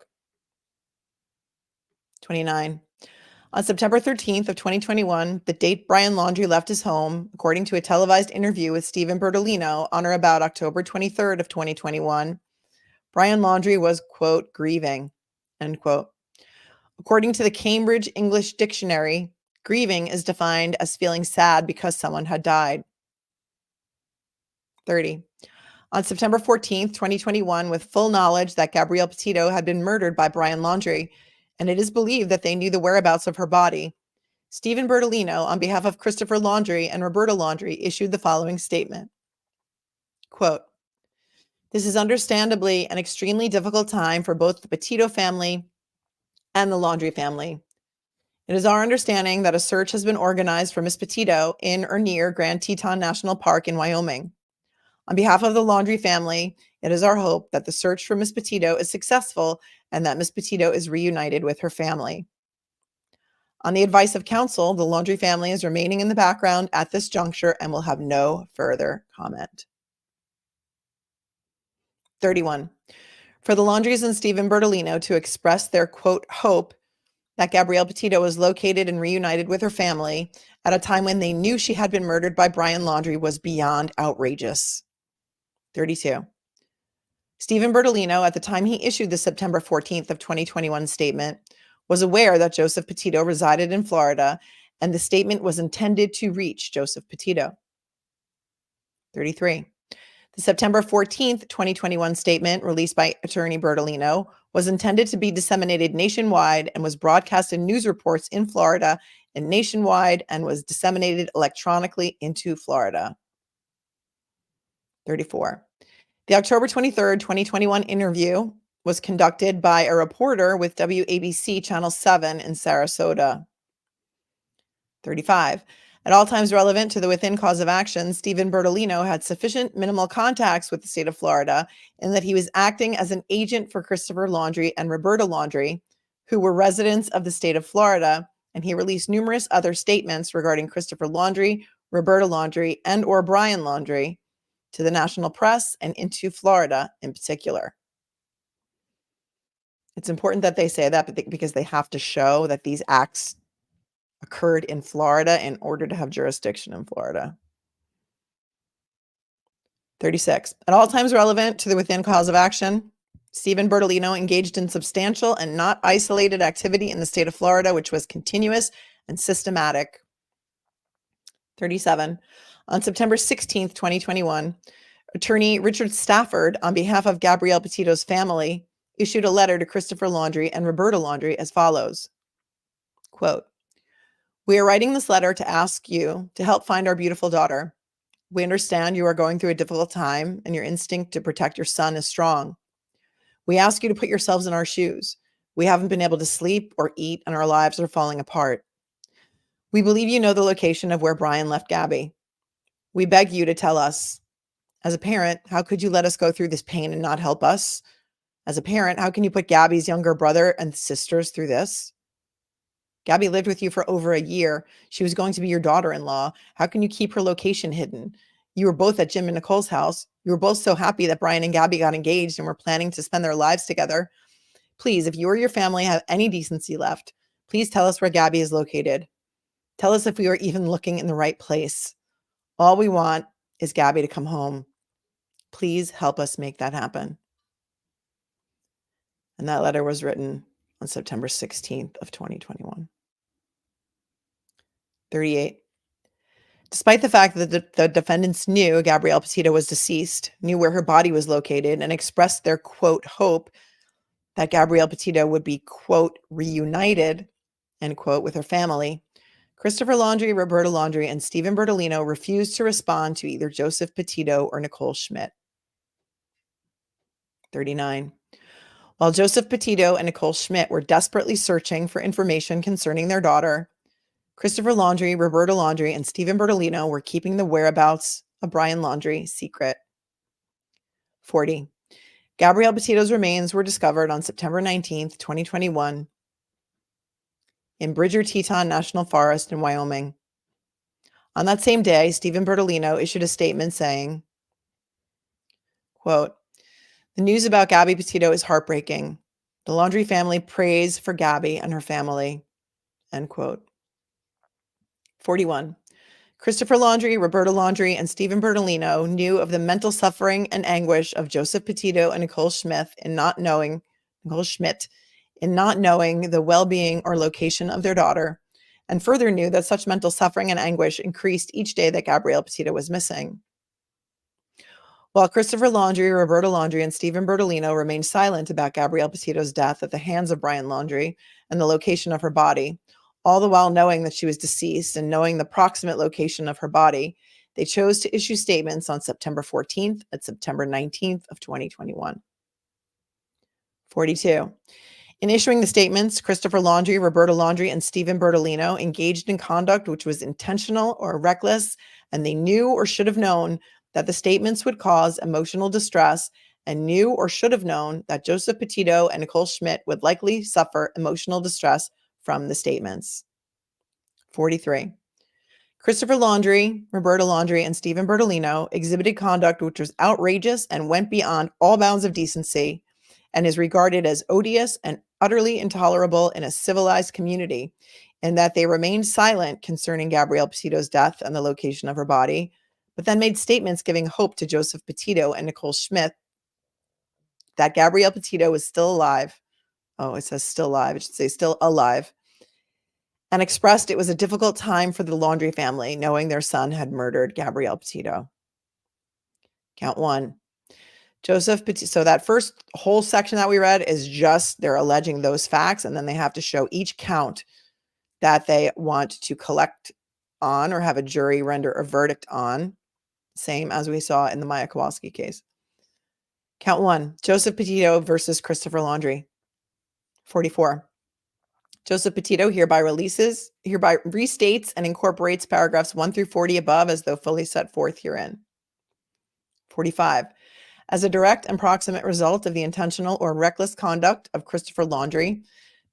29. On September 13th of 2021, the date Brian Laundrie left his home, according to a televised interview with Stephen Bertolino on or about October 23rd of 2021, Brian Laundrie was, quote, grieving, end quote. According to the Cambridge English Dictionary, grieving is defined as feeling sad because someone had died. 30. On September 14th, 2021, with full knowledge that Gabrielle Petito had been murdered by Brian Laundrie, and it is believed that they knew the whereabouts of her body, Stephen Bertolino, on behalf of Christopher Laundrie and Roberta Laundrie, issued the following statement. Quote, "This is understandably an extremely difficult time for both the Petito family and the Laundrie family. It is our understanding that a search has been organized for Miss Petito in or near Grand Teton National Park in Wyoming. On behalf of the Laundrie family, it is our hope that the search for Miss Petito is successful and that Miss Petito is reunited with her family. On the advice of counsel, the Laundrie family is remaining in the background at this juncture and will have no further comment." 31. For the Laundries and Stephen Bertolino to express their, quote, hope that Gabrielle Petito was located and reunited with her family at a time when they knew she had been murdered by Brian Laundrie was beyond outrageous. 32. Stephen Bertolino, at the time he issued the September 14th of 2021 statement, was aware that Joseph Petito resided in Florida, and the statement was intended to reach Joseph Petito. 33. The September 14th, 2021 statement released by attorney Bertolino was intended to be disseminated nationwide and was broadcast in news reports in Florida and nationwide and was disseminated electronically into Florida. 34. The October 23rd, 2021 interview was conducted by a reporter with WABC Channel 7 in Sarasota. 35. At all times relevant to the within cause of action, Stephen Bertolino had sufficient minimal contacts with the state of Florida in that he was acting as an agent for Christopher Laundrie and Roberta Laundrie, who were residents of the state of Florida, and he released numerous other statements regarding Christopher Laundrie, Roberta Laundrie, and or Brian Laundrie to the national press and into Florida in particular. It's important that they say that because they have to show that these acts occurred in Florida in order to have jurisdiction in Florida. 36. At all times relevant to the within cause of action, Stephen Bertolino engaged in substantial and not isolated activity in the state of Florida, which was continuous and systematic. 37. On September 16th, 2021, attorney Richard Stafford, on behalf of Gabrielle Petito's family, issued a letter to Christopher Laundrie and Roberta Laundrie as follows. Quote, "We are writing this letter to ask you to help find our beautiful daughter. We understand you are going through a difficult time and your instinct to protect your son is strong. We ask you to put yourselves in our shoes. We haven't been able to sleep or eat and our lives are falling apart. We believe you know the location of where Brian left Gabby. We beg you to tell us. As a parent, how could you let us go through this pain and not help us? As a parent, how can you put Gabby's younger brother and sisters through this? Gabby lived with you for over a year. She was going to be your daughter-in-law. How can you keep her location hidden? You were both at Jim and Nicole's house. You were both so happy that Brian and Gabby got engaged and were planning to spend their lives together. Please, if you or your family have any decency left, please tell us where Gabby is located. Tell us if we are even looking in the right place. All we want is Gabby to come home. Please help us make that happen. And that letter was written on September 16th of 2021. 38. Despite the fact that the defendants knew Gabrielle Petito was deceased, knew where her body was located, and expressed their, quote, hope that Gabrielle Petito would be, quote, reunited, end quote, with her family, Christopher Laundrie, Roberta Laundrie, and Stephen Bertolino refused to respond to either Joseph Petito or Nicole Schmidt. 39. While Joseph Petito and Nicole Schmidt were desperately searching for information concerning their daughter, Christopher Laundrie, Roberta Laundrie, and Stephen Bertolino were keeping the whereabouts of Brian Laundrie secret. 40. Gabrielle Petito's remains were discovered on September 19th, 2021 in Bridger-Teton National Forest in Wyoming. On that same day, Stephen Bertolino issued a statement saying, quote, "The news about Gabby Petito is heartbreaking. The Laundrie family prays for Gabby and her family," end quote. 41. Christopher Laundrie, Roberta Laundrie, and Stephen Bertolino knew of the mental suffering and anguish of Joseph Petito and Nicole Schmidt in not knowing the well-being or location of their daughter, and further knew that such mental suffering and anguish increased each day that Gabrielle Petito was missing. While Christopher Laundrie, Roberta Laundrie, and Stephen Bertolino remained silent about Gabrielle Petito's death at the hands of Brian Laundrie and the location of her body, all the while knowing that she was deceased and knowing the proximate location of her body, they chose to issue statements on September 14th and September 19th of 2021. 42. In issuing the statements, Christopher Laundrie, Roberta Laundrie, and Stephen Bertolino engaged in conduct which was intentional or reckless, and they knew or should have known that the statements would cause emotional distress, and knew or should have known that Joseph Petito and Nicole Schmidt would likely suffer emotional distress from the statements. 43. Christopher Laundrie, Roberta Laundrie, and Stephen Bertolino exhibited conduct which was outrageous and went beyond all bounds of decency, and is regarded as odious and utterly intolerable in a civilized community, in that they remained silent concerning Gabrielle Petito's death and the location of her body, but then made statements giving hope to Joseph Petito and Nicole Schmidt that Gabrielle Petito was still alive. Oh, it says still alive. It should say still alive. And expressed it was a difficult time for the Laundrie family, knowing their son had murdered Gabrielle Petito. Count one. Joseph Petito. So that first whole section that we read is just they're alleging those facts, and then they have to show each count that they want to collect on or have a jury render a verdict on, same as we saw in the Maya Kowalski case. Count one, Joseph Petito versus Christopher Laundrie. 44. Joseph Petito hereby restates and incorporates paragraphs 1 through 40 above as though fully set forth herein. 45. As a direct and proximate result of the intentional or reckless conduct of Christopher Laundrie,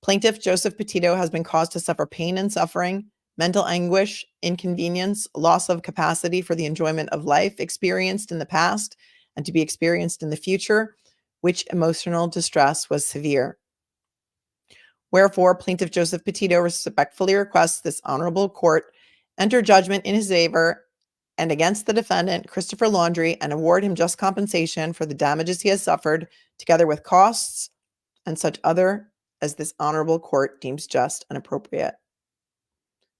plaintiff Joseph Petito has been caused to suffer pain and suffering, mental anguish, inconvenience, loss of capacity for the enjoyment of life experienced in the past and to be experienced in the future, which emotional distress was severe. Wherefore, plaintiff Joseph Petito respectfully requests this honorable court enter judgment in his favor and against the defendant, Christopher Laundrie, and award him just compensation for the damages he has suffered, together with costs and such other as this honorable court deems just and appropriate.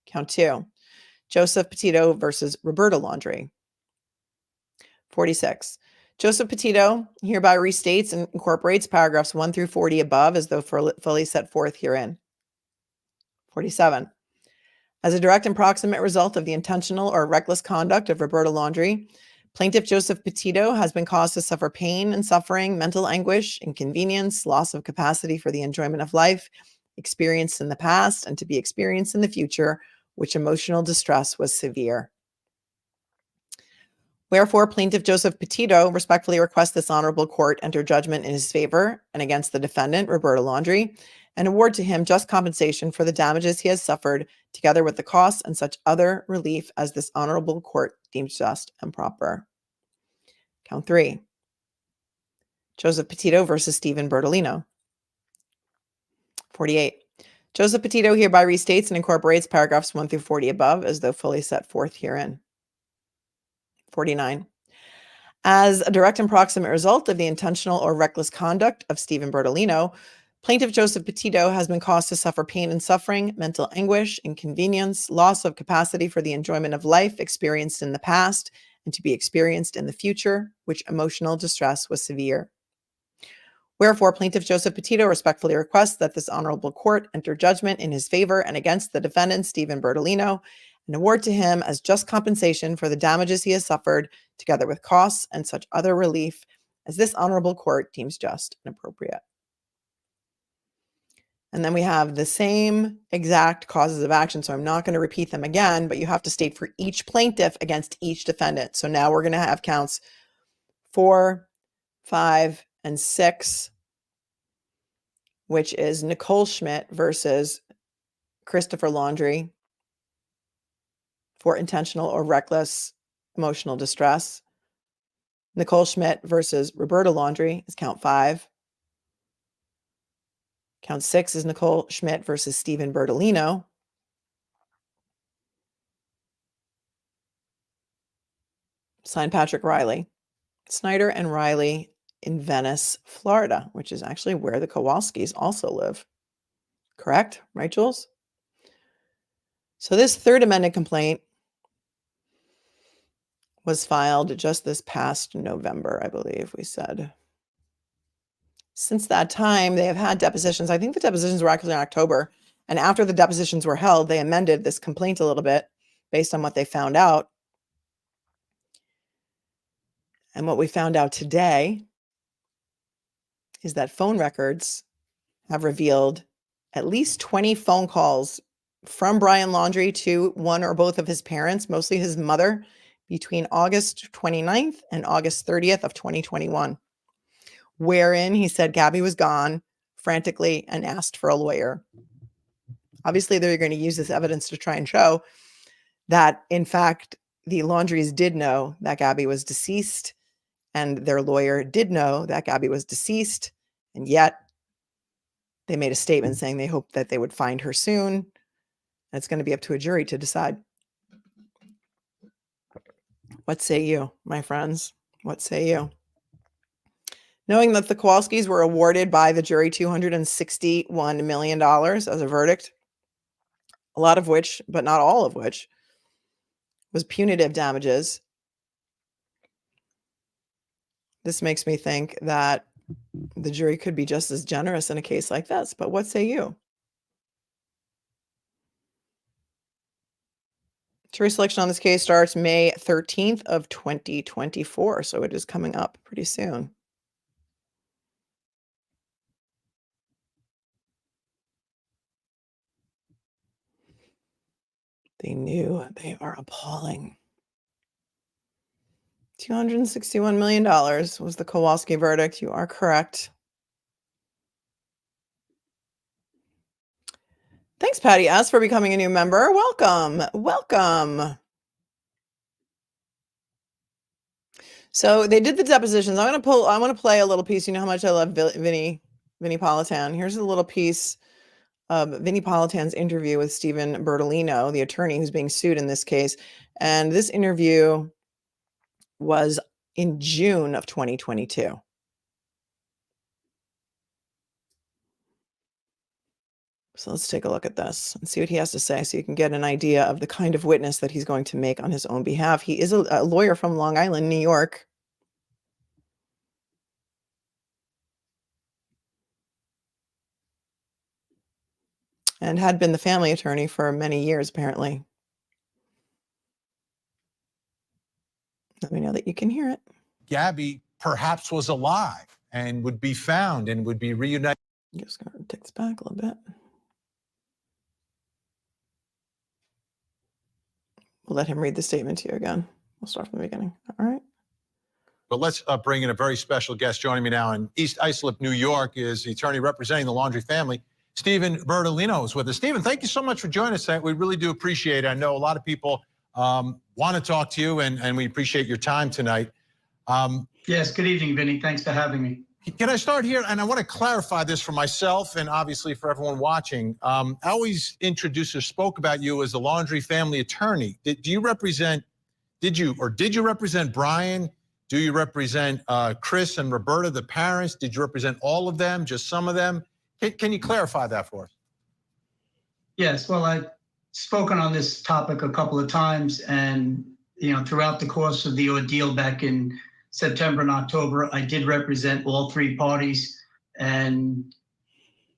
Count two, Joseph Petito versus Roberta Laundrie. 46. Joseph Petito hereby restates and incorporates paragraphs 1 through 40 above as though fully set forth herein. 47. As a direct and proximate result of the intentional or reckless conduct of Roberta Laundrie, plaintiff Joseph Petito has been caused to suffer pain and suffering, mental anguish, inconvenience, loss of capacity for the enjoyment of life experienced in the past and to be experienced in the future, which emotional distress was severe. Wherefore, Plaintiff Joseph Petito respectfully requests this honorable court enter judgment in his favor and against the defendant, Roberta Laundrie, and award to him just compensation for the damages he has suffered, together with the costs and such other relief as this honorable court deems just and proper. Count 3. Joseph Petito versus Stephen Bertolino. 48. Joseph Petito hereby restates and incorporates paragraphs 1 through 40 above as though fully set forth herein. 49. As a direct and proximate result of the intentional or reckless conduct of Stephen Bertolino, Plaintiff Joseph Petito has been caused to suffer pain and suffering, mental anguish, inconvenience, loss of capacity for the enjoyment of life experienced in the past and to be experienced in the future, which emotional distress was severe. Wherefore, Plaintiff Joseph Petito respectfully requests that this honorable court enter judgment in his favor and against the defendant, Stephen Bertolino, and award to him as just compensation for the damages he has suffered, together with costs and such other relief as this honorable court deems just and appropriate. And then we have the same exact causes of action. So I'm not going to repeat them again, but you have to state for each plaintiff against each defendant. So now we're going to have counts 4, 5, and 6, which is Nicole Schmidt versus Christopher Laundrie for intentional or reckless emotional distress. Nicole Schmidt versus Roberta Laundrie is count 5. Count 6 is Nicole Schmidt versus Stephen Bertolino. Signed Patrick Riley. Snyder and Riley in Venice, Florida, which is actually where the Kowalskis also live. Correct? Right, Jules? So this third amended complaint was filed just this past November, I believe we said. Since that time, they have had depositions. I think the depositions were actually in October. And after the depositions were held, they amended this complaint a little bit based on what they found out. And what we found out today is that phone records have revealed at least 20 phone calls from Brian Laundrie to one or both of his parents, mostly his mother, between August 29th and August 30th of 2021, wherein he said Gabby was gone frantically and asked for a lawyer. Obviously, they're going to use this evidence to try and show that, in fact, the Laundries did know that Gabby was deceased, and their lawyer did know that Gabby was deceased, and yet they made a statement saying they hoped that they would find her soon. And it's going to be up to a jury to decide. What say you, my friends? What say you? Knowing that the Kowalskis were awarded by the jury $261 million as a verdict, a lot of which, but not all of which, was punitive damages. This makes me think that the jury could be just as generous in a case like this. But what say you? Jury selection on this case starts May 13th of 2024, so it is coming up pretty soon. They knew. They are appalling. $261 million was the Kowalski verdict. You are correct. Thanks, Patty S., for becoming a new member. Welcome. Welcome. So they did the depositions. I want to play a little piece. You know how much I love Vinny Politan. Here's a little piece of Vinny Politan's interview with Stephen Bertolino, the attorney who's being sued in this case. And this interview was in June of 2022. So let's take a look at this and see what he has to say so you can get an idea of the kind of witness that he's going to make on his own behalf. He is a lawyer from Long Island, New York. And had been the family attorney for many years, apparently. Let me know that you can hear it. Gabby perhaps was alive and would be found and would be reunited. I'm just going to take this back a little bit. We'll let him read the statement to you again. We'll start from the beginning. All right. But let's bring in a very special guest. Joining me now in East Islip, New York, is the attorney representing the Laundrie family, Stephen Bertolino, is with us. Stephen, thank you so much for joining us tonight. We really do appreciate it. I know a lot of people want to talk to you, and we appreciate your time tonight. Yes, good evening, Vinny. Thanks for having me. Can I start here? And I want to clarify this for myself and obviously for everyone watching. I always introduced or spoke about you as the Laundrie family attorney. Did you represent Brian? Do you represent Chris and Roberta, the parents? Did you represent all of them, just some of them? Can you clarify that for us? Yes, well, I've spoken on this topic a couple of times, and throughout the course of the ordeal back in September and October, I did represent all three parties and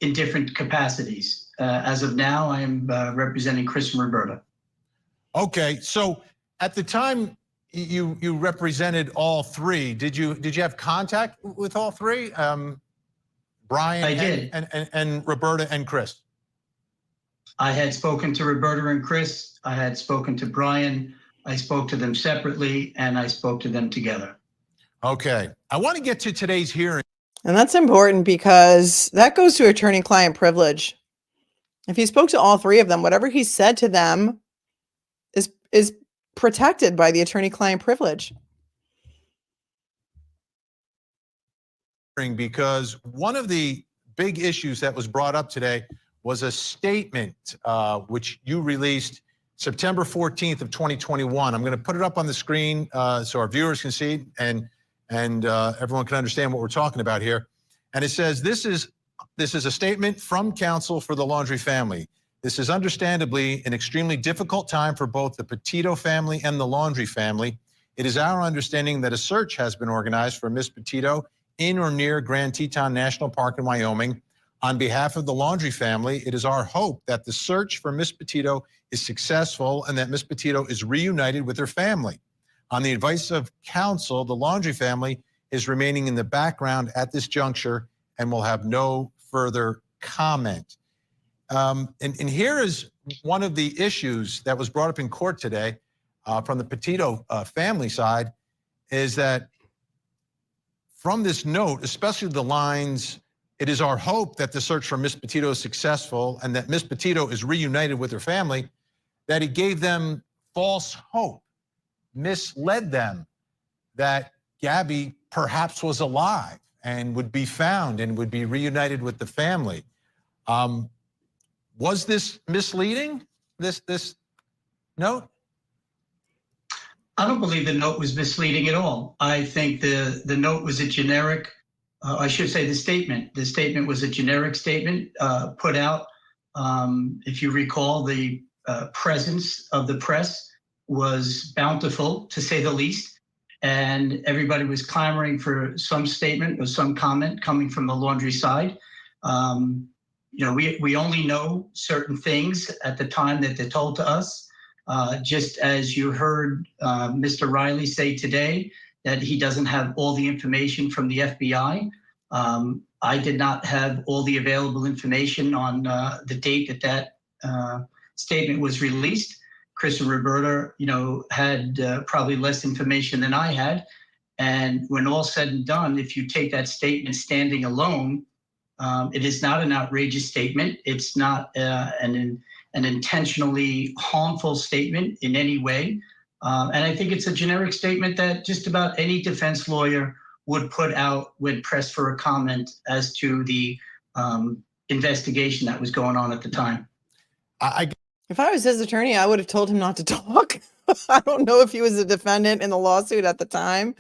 in different capacities. As of now, I am representing Chris and Roberta. Okay, so at the time you represented all three, did you have contact with all three? Brian, I did. And Roberta and Chris. I had spoken to Roberta and Chris. I had spoken to Brian. I spoke to them separately, and I spoke to them together. Okay, I want to get to today's hearing. And that's important because that goes to attorney-client privilege. If he spoke to all three of them, whatever he said to them is protected by the attorney-client privilege. Because one of the big issues that was brought up today was a statement which you released September 14th of 2021. I'm going to put it up on the screen so our viewers can see it and everyone can understand what we're talking about here. And it says, this is a statement from counsel for the Laundrie family. This is understandably an extremely difficult time for both the Petito family and the Laundrie family. It is our understanding that a search has been organized for Miss Petito in or near Grand Teton National Park in Wyoming. On behalf of the Laundrie family, it is our hope that the search for Miss Petito is successful and that Miss Petito is reunited with her family. On the advice of counsel, the Laundrie family is remaining in the background at this juncture and will have no further comment. And here is one of the issues that was brought up in court today from the Petito family side, is that from this note, especially the lines, it is our hope that the search for Miss Petito is successful and that Miss Petito is reunited with her family, that it gave them false hope, misled them that Gabby perhaps was alive and would be found and would be reunited with the family. Was this misleading, this note? I don't believe the note was misleading at all. I think the note was a generic, I should say the statement. The statement was a generic statement put out. If you recall, the presence of the press was bountiful, to say the least, and everybody was clamoring for some statement or some comment coming from the Laundrie side. We only know certain things at the time that they're told to us. Just as you heard Mr. Riley say today that he doesn't have all the information from the FBI. I did not have all the available information on the date that statement was released. Chris and Roberta, had probably less information than I had. And when all said and done, if you take that statement standing alone, it is not an outrageous statement. It's not an intentionally harmful statement in any way. And I think it's a generic statement that just about any defense lawyer would put out when pressed for a comment as to the investigation that was going on at the time. If I was his attorney, I would have told him not to talk. I don't know if he was a defendant in the lawsuit at the time.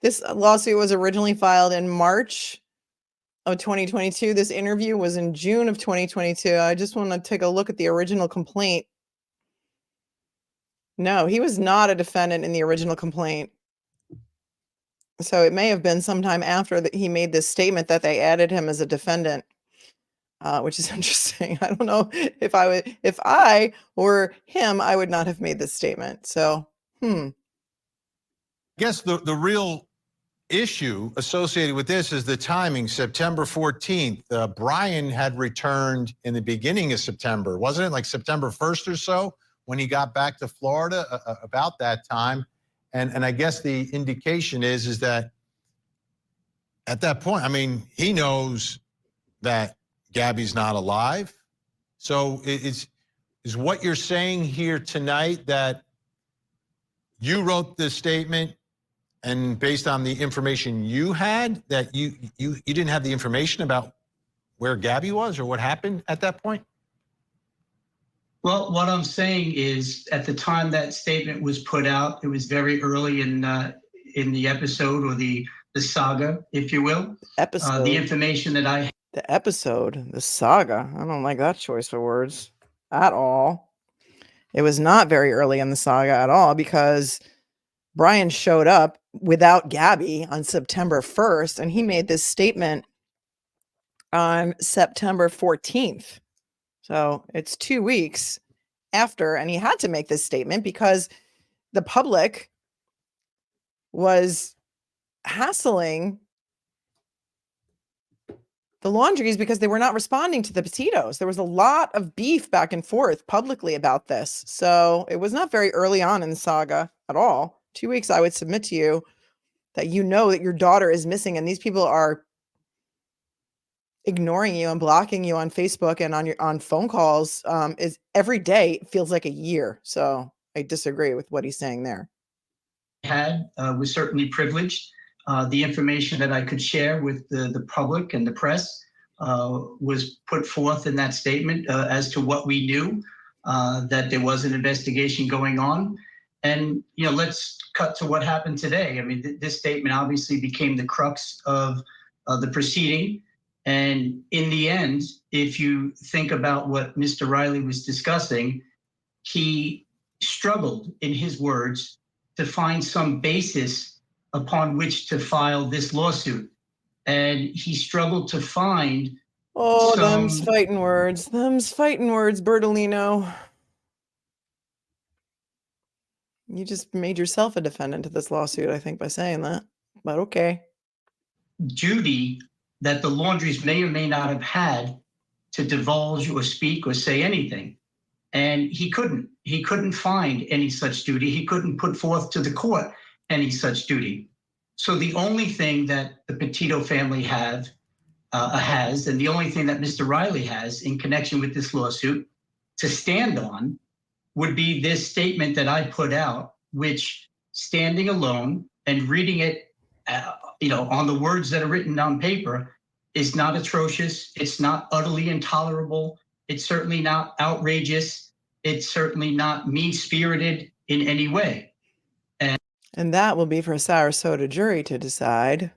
This lawsuit was originally filed in March of 2022. This interview was in June of 2022. I just want to take a look at the original complaint. No, he was not a defendant in the original complaint. So it may have been sometime after that he made this statement that they added him as a defendant, which is interesting. I don't know if I were him, I would not have made this statement. So, I guess the real issue associated with this is the timing. September 14th, Brian had returned in the beginning of September, wasn't it? Like September 1st or so, when he got back to Florida about that time. And I guess the indication is that at that point, I mean, he knows that Gabby's not alive. So is what you're saying here tonight that you wrote this statement and based on the information you had, that you didn't have the information about where Gabby was or what happened at that point? Well, what I'm saying is, at the time that statement was put out, it was very early in the episode, or the saga, if you will. Episode. The information that I The episode, the saga. I don't like that choice for words at all. It was not very early in the saga at all, because Brian showed up without Gabby on September 1st, and he made this statement on September 14th. So it's 2 weeks after, and he had to make this statement because the public was hassling the Laundries because they were not responding to the Petitos. There was a lot of beef back and forth publicly about this. So it was not very early on in the saga at all. 2 weeks, I would submit to you that you know that your daughter is missing, and these people are ignoring you and blocking you on Facebook and on phone calls is every day feels like a year. So I disagree with what he's saying there. had was certainly privileged. The information that I could share with the public and the press was put forth in that statement as to what we knew, that there was an investigation going on. And, you know, let's cut to what happened today. I mean, this statement obviously became the crux of the proceeding. And in the end, if you think about what Mr. Riley was discussing, he struggled, in his words, to find some basis upon which to file this lawsuit. And he struggled to find them's fighting words. Them's fighting words, Bertolino. You just made yourself a defendant to this lawsuit, I think, by saying that. But okay. duty that the Laundries may or may not have had to divulge or speak or say anything. And he couldn't find any such duty. He couldn't put forth to the court any such duty. So the only thing that the Petito family has, and the only thing that Mr. Riley has in connection with this lawsuit to stand on, would be this statement that I put out, which, standing alone and reading it, on the words that are written on paper, is not atrocious. It's not utterly intolerable. It's certainly not outrageous. It's certainly not mean-spirited in any way. And that will be for a Sarasota jury to decide.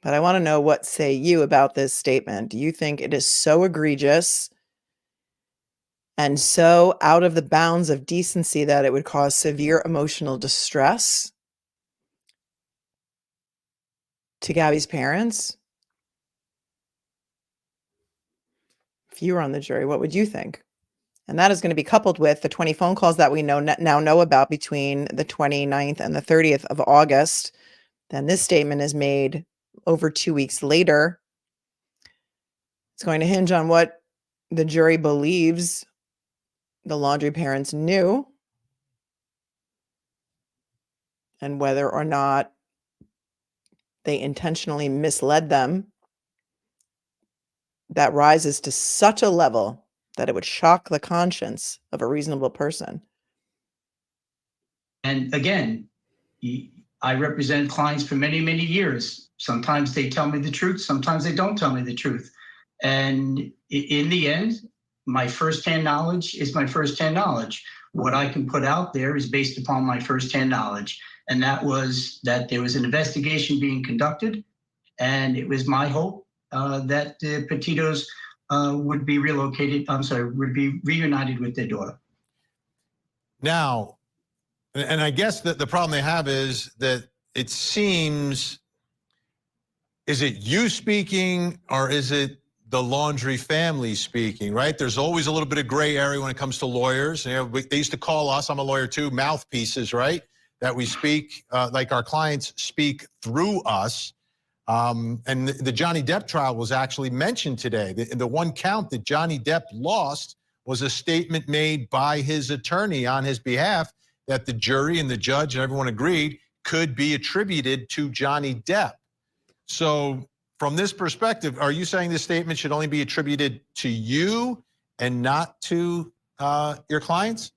But I want to know, what say you about this statement? Do you think it is so egregious and so out of the bounds of decency that it would cause severe emotional distress to Gabby's parents? If you were on the jury, what would you think? And that is going to be coupled with the 20 phone calls that we now know about between the 29th and the 30th of August. Then this statement is made over 2 weeks later. It's going to hinge on what the jury believes the Laundrie parents knew and whether or not they intentionally misled them. That rises to such a level that it would shock the conscience of a reasonable person. And again, I represent clients for many, many years. Sometimes they tell me the truth. Sometimes they don't tell me the truth. And in the end, my firsthand knowledge is my firsthand knowledge. What I can put out there is based upon my firsthand knowledge. And that was that there was an investigation being conducted. And it was my hope that the Petitos would be would be reunited with their daughter. Now, and I guess that the problem they have is that it seems, is it you speaking or is it the Laundrie family speaking, right? There's always a little bit of gray area when it comes to lawyers. You know, they used to call us, I'm a lawyer too, mouthpieces, right? That we speak, like our clients speak through us. And the Johnny Depp trial was actually mentioned today. The one count that Johnny Depp lost was a statement made by his attorney on his behalf that the jury and the judge and everyone agreed could be attributed to Johnny Depp. So from this perspective, are you saying this statement should only be attributed to you and not to your clients?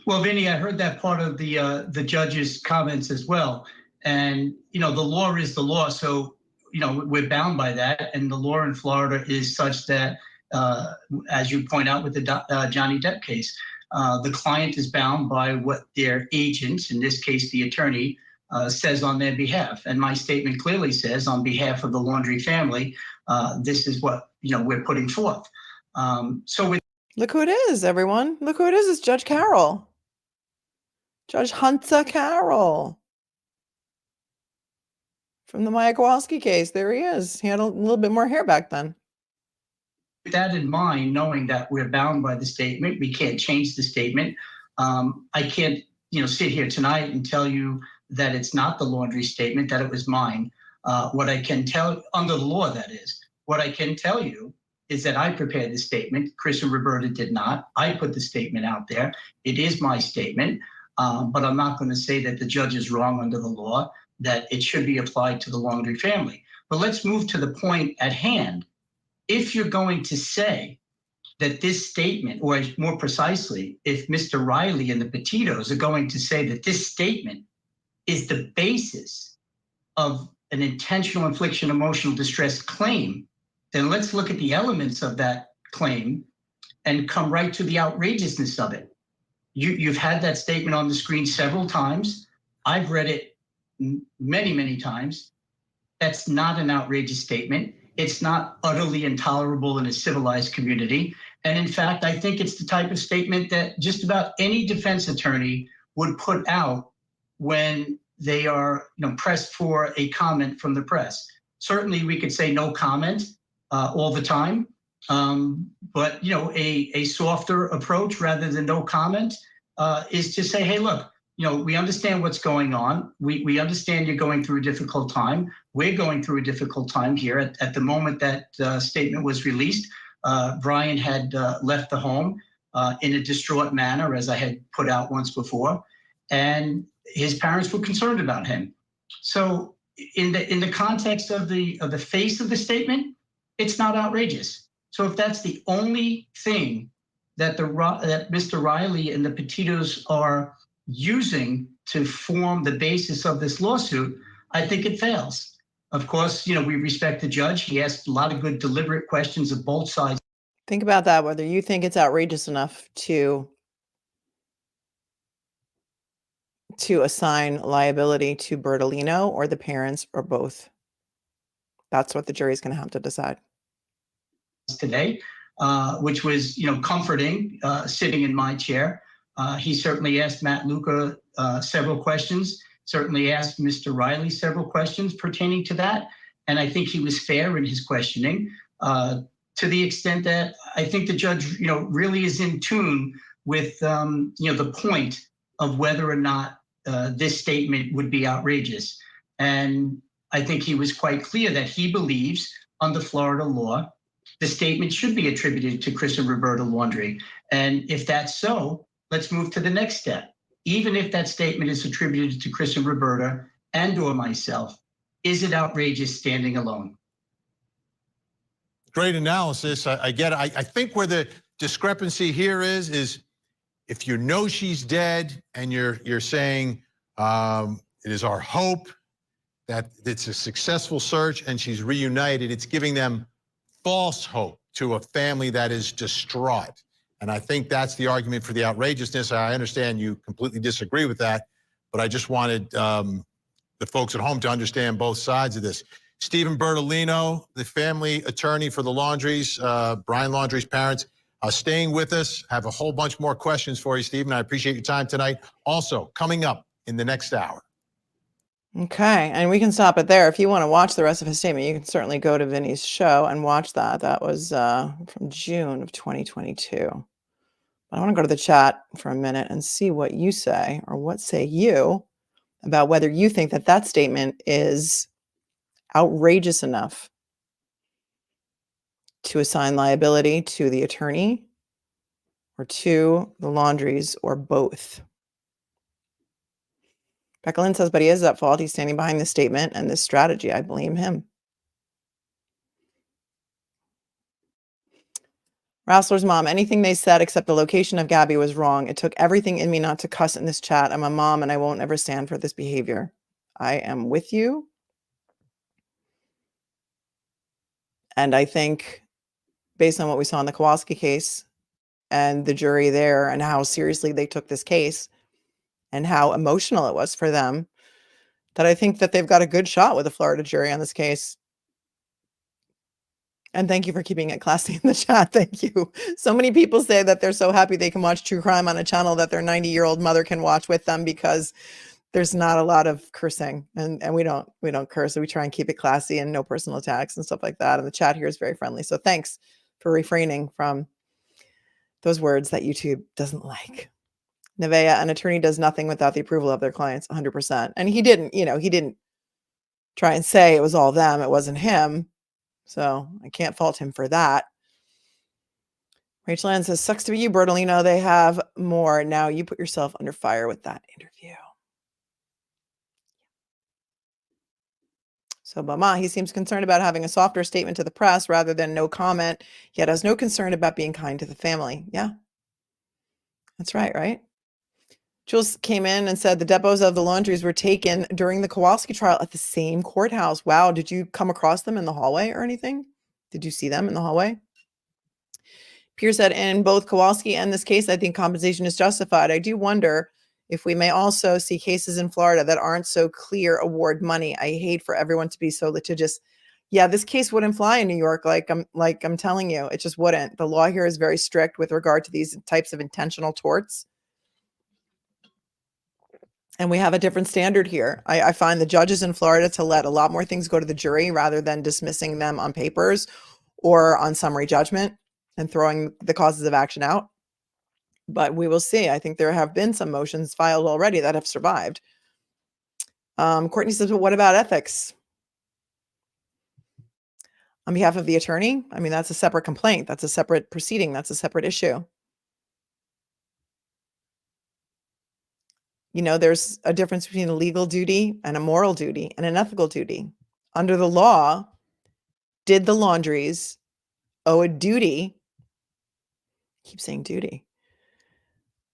Well, Vinny, I heard that part of the judge's comments as well. And, the law is the law. So, we're bound by that. And the law in Florida is such that, as you point out with the Johnny Depp case, the client is bound by what their agent, in this case, the attorney, says on their behalf. And my statement clearly says on behalf of the Laundrie family, this is what, we're putting forth. Look who it is, everyone. Look who it is. It's Judge Carroll. Judge Hunter Carroll. From the Maya Kowalski case. There he is. He had a little bit more hair back then. With that in mind, knowing that we're bound by the statement, we can't change the statement. I can't, sit here tonight and tell you that it's not the Laundrie statement, that it was mine. What I can tell, under the law that is, what I can tell you is that I prepared the statement. Chris and Roberta did not. I put the statement out there. It is my statement, but I'm not going to say that the judge is wrong under the law, that it should be applied to the Laundrie family. But let's move to the point at hand. If you're going to say that this statement, or more precisely, if Mr. Riley and the Petitos are going to say that this statement is the basis of an intentional infliction of emotional distress claim, then let's look at the elements of that claim and come right to the outrageousness of it. You've had that statement on the screen several times. I've read it many, many times. That's not an outrageous statement. It's not utterly intolerable in a civilized community. And in fact, I think it's the type of statement that just about any defense attorney would put out when they are pressed for a comment from the press. Certainly we could say no comment all the time, but a softer approach rather than no comment is to say, hey, look, we understand what's going on. We understand you're going through a difficult time. We're going through a difficult time here. At the moment that statement was released, Brian had left the home in a distraught manner, as I had put out once before, and his parents were concerned about him. So in the context of the face of the statement, it's not outrageous. So if that's the only thing that that Mr. Riley and the Petitos are using to form the basis of this lawsuit, I think it fails. Of course, we respect the judge. He asked a lot of good, deliberate questions of both sides. Think about that, whether you think it's outrageous enough to assign liability to Bertolino or the parents or both. That's what the jury's going to have to decide. Today, which was, comforting, sitting in my chair. He certainly asked Matt Luca several questions, certainly asked Mr. Riley several questions pertaining to that. And I think he was fair in his questioning to the extent that I think the judge, really is in tune with, the point of whether or not this statement would be outrageous. And I think he was quite clear that he believes under Florida law, the statement should be attributed to Chris and Roberta Laundrie. And if that's so, let's move to the next step. Even if that statement is attributed to Chris and Roberta and or myself, is it outrageous standing alone? Great analysis. I get it. I think where the discrepancy here is if you know she's dead and you're saying it is our hope that it's a successful search and she's reunited, it's giving them false hope to a family that is distraught. And I think that's the argument for the outrageousness. I understand you completely disagree with that, but I just wanted the folks at home to understand both sides of this. Stephen Bertolino, the family attorney for the Laundries, Brian Laundrie's parents, staying with us. Have a whole bunch more questions for you, Stephen. I appreciate your time tonight. Also, coming up in the next hour. Okay, and we can stop it there. If you want to watch the rest of his statement, you can certainly go to Vinny's show and watch that. That was from June of 2022. I want to go to the chat for a minute and see what you say, or what say you about whether you think that that statement is outrageous enough to assign liability to the attorney or two, the Laundries, or both. Becca Lynn says, but he is at fault. He's standing behind this statement and this strategy. I blame him. Rassler's mom, anything they said except the location of Gabby was wrong. It took everything in me not to cuss in this chat. I'm a mom and I won't ever stand for this behavior. I am with you. And I think based on what we saw in the Kowalski case and the jury there and how seriously they took this case and how emotional it was for them, that I think that they've got a good shot with a Florida jury on this case. And thank you for keeping it classy in the chat. Thank you. So many people say that they're so happy they can watch true crime on a channel that their 90-year-old mother can watch with them because there's not a lot of cursing, and we don't curse. So we try and keep it classy and no personal attacks and stuff like that. And the chat here is very friendly. So thanks for refraining from those words that YouTube doesn't like. Nevaeh, an attorney does nothing without the approval of their clients, 100%. And he didn't try and say it was all them. It wasn't him. So I can't fault him for that. Rachel Ann says, sucks to be you, Bertolino. They have more. Now you put yourself under fire with that interview. So Bama, he seems concerned about having a softer statement to the press rather than no comment, yet has no concern about being kind to the family. Yeah, that's right? Jules came in and said the depots of the Laundries were taken during the Kowalski trial at the same courthouse. Wow. Did you come across them in the hallway or anything? Did you see them in the hallway? Pierce said, in both Kowalski and this case, I think compensation is justified. I do wonder if we may also see cases in Florida that aren't so clear award money. I hate for everyone to be so litigious. Yeah, this case wouldn't fly in New York. Like I'm telling you, it just wouldn't. The law here is very strict with regard to these types of intentional torts. And we have a different standard here. I find the judges in Florida to let a lot more things go to the jury rather than dismissing them on papers or on summary judgment and throwing the causes of action out. But we will see. I think there have been some motions filed already that have survived. Courtney says, but what about ethics? On behalf of the attorney? I mean, that's a separate complaint. That's a separate proceeding. That's a separate issue. You know, there's a difference between a legal duty and a moral duty and an ethical duty. Under the law, did the Laundries owe a duty, I keep saying duty,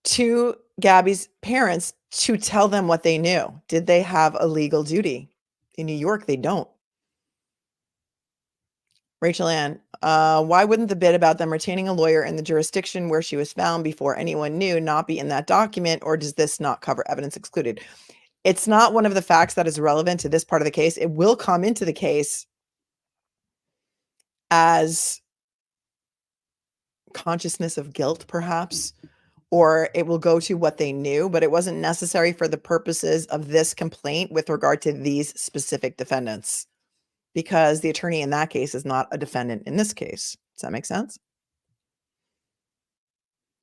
to Gabby's parents to tell them what they knew? Did they have a legal duty? In New York, they don't. Rachel Ann, why wouldn't the bit about them retaining a lawyer in the jurisdiction where she was found before anyone knew not be in that document, or does this not cover evidence excluded? It's not one of the facts that is relevant to this part of the case. It will come into the case as consciousness of guilt, perhaps, or it will go to what they knew, but it wasn't necessary for the purposes of this complaint with regard to these specific defendants, because the attorney in that case is not a defendant in this case. Does that make sense?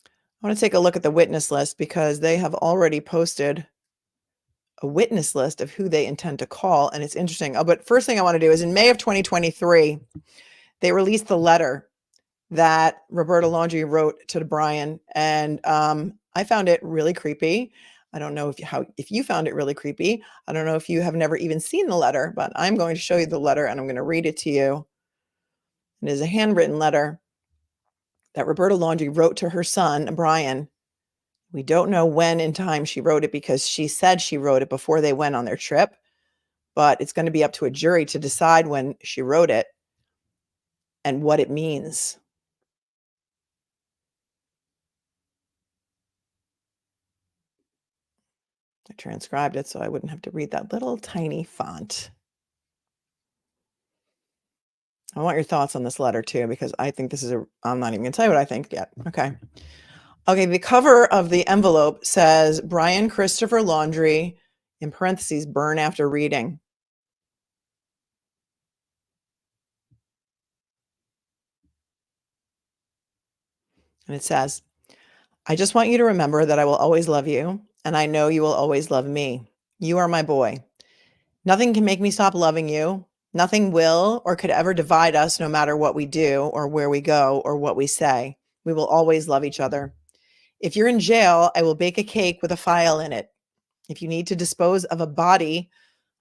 I want to take a look at the witness list because they have already posted a witness list of who they intend to call. And it's interesting. Oh, but first thing I want to do is in May of 2023, they released the letter that Roberta Laundrie wrote to Brian. And I found it really creepy. I don't know if you found it really creepy. I don't know if you have never even seen the letter, but I'm going to show you the letter and I'm going to read it to you. It is a handwritten letter that Roberta Laundrie wrote to her son, Brian. We don't know when in time she wrote it because she said she wrote it before they went on their trip, but it's going to be up to a jury to decide when she wrote it and what it means. I transcribed it so I wouldn't have to read that little tiny font. I want your thoughts on this letter too, because I think this is I'm not even going to tell you what I think yet. Okay. Okay. The cover of the envelope says Brian Christopher Laundrie, in parentheses, burn after reading. And it says, I just want you to remember that I will always love you, and I know you will always love me. You are my boy. Nothing can make me stop loving you. Nothing will or could ever divide us, no matter what we do or where we go or what we say. We will always love each other. If you're in jail, I will bake a cake with a file in it. If you need to dispose of a body,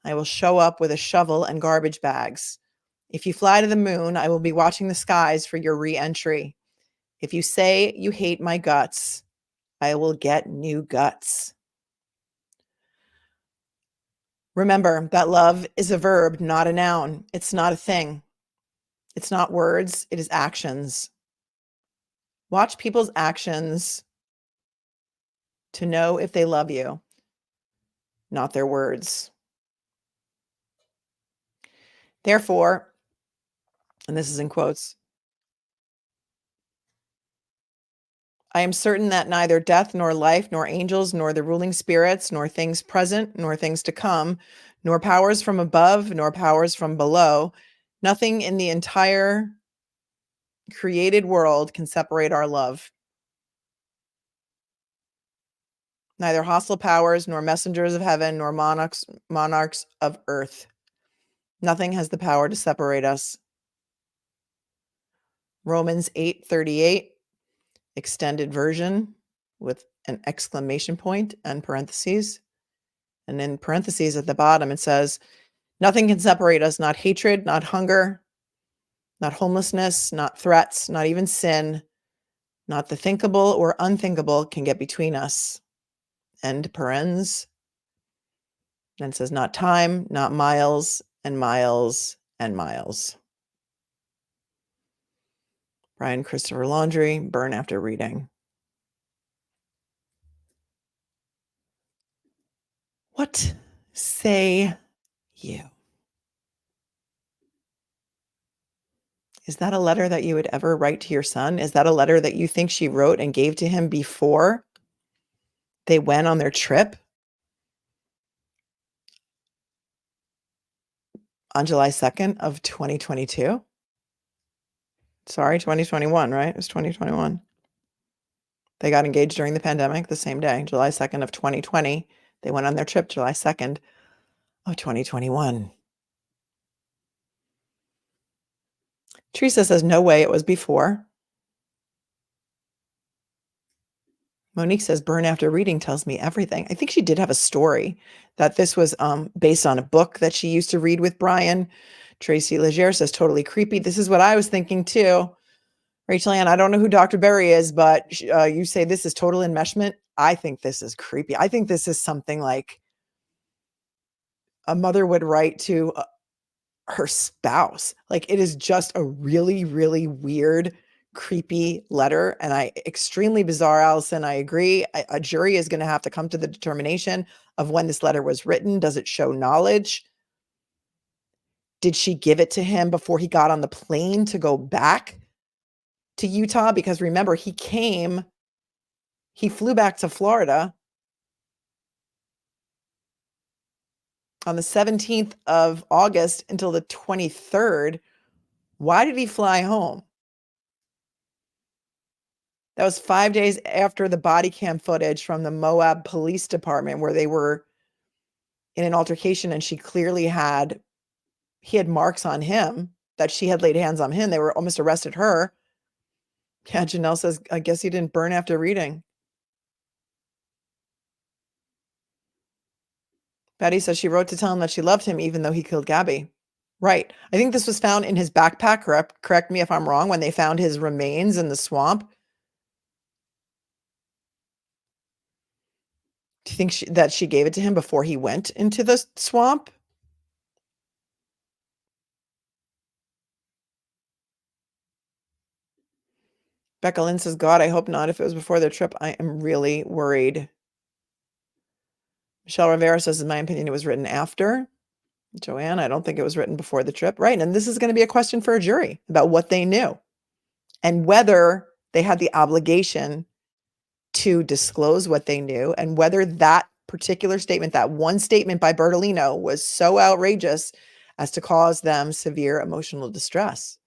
I will show up with a shovel and garbage bags. If you fly to the moon, I will be watching the skies for your re-entry. If you say you hate my guts, I will get new guts. Remember that love is a verb, not a noun. It's not a thing. It's not words, it is actions. Watch people's actions to know if they love you, not their words. Therefore, and this is in quotes, I am certain that neither death nor life, nor angels, nor the ruling spirits, nor things present, nor things to come, nor powers from above, nor powers from below, nothing in the entire created world can separate our love. Neither hostile powers, nor messengers of heaven, nor monarchs of earth. Nothing has the power to separate us. Romans 8:38, extended version with an exclamation point and parentheses. And in parentheses at the bottom, it says, nothing can separate us, not hatred, not hunger, not homelessness, not threats, not even sin, not the thinkable or unthinkable can get between us. End parens. Then it says, not time, not miles and miles and miles. Brian Christopher Laundrie, burn after reading. What say you? Is that a letter that you would ever write to your son? Is that a letter that you think she wrote and gave to him before they went on their trip on July 2nd of 2022? Sorry, 2021, right? It was 2021. They got engaged during the pandemic the same day, July 2nd of 2020. They went on their trip July 2nd of 2021. Teresa says, no way, it was before. Monique says, burn after reading tells me everything. I think she did have a story that this was based on a book that she used to read with Brian. Tracy Legere says, totally creepy. This is what I was thinking too. Rachel Ann, I don't know who Dr. Berry is, but you say this is total enmeshment. I think this is creepy. I think this is something like a mother would write to her spouse. Like, it is just a really, really weird, creepy letter. And extremely bizarre, Allison. I agree. A jury is going to have to come to the determination of when this letter was written. Does it show knowledge? Did she give it to him before he got on the plane to go back to Utah? Because remember, he flew back to Florida on the 17th of August until the 23rd. Why did he fly home? That was 5 days after the body cam footage from the Moab Police Department where they were in an altercation and he had marks on him that she had laid hands on him. They were almost arrested her. Yeah, Janelle says, I guess he didn't burn after reading. Betty says she wrote to tell him that she loved him even though he killed Gabby. Right. I think this was found in his backpack. Correct me if I'm wrong, when they found his remains in the swamp. Do you think that she gave it to him before he went into the swamp? Becca Lynn says, God, I hope not. If it was before their trip, I am really worried. Michelle Rivera says, in my opinion, it was written after. Joanne, I don't think it was written before the trip. Right. And this is going to be a question for a jury about what they knew and whether they had the obligation to disclose what they knew, and whether that particular statement, that one statement by Bertolino, was so outrageous as to cause them severe emotional distress.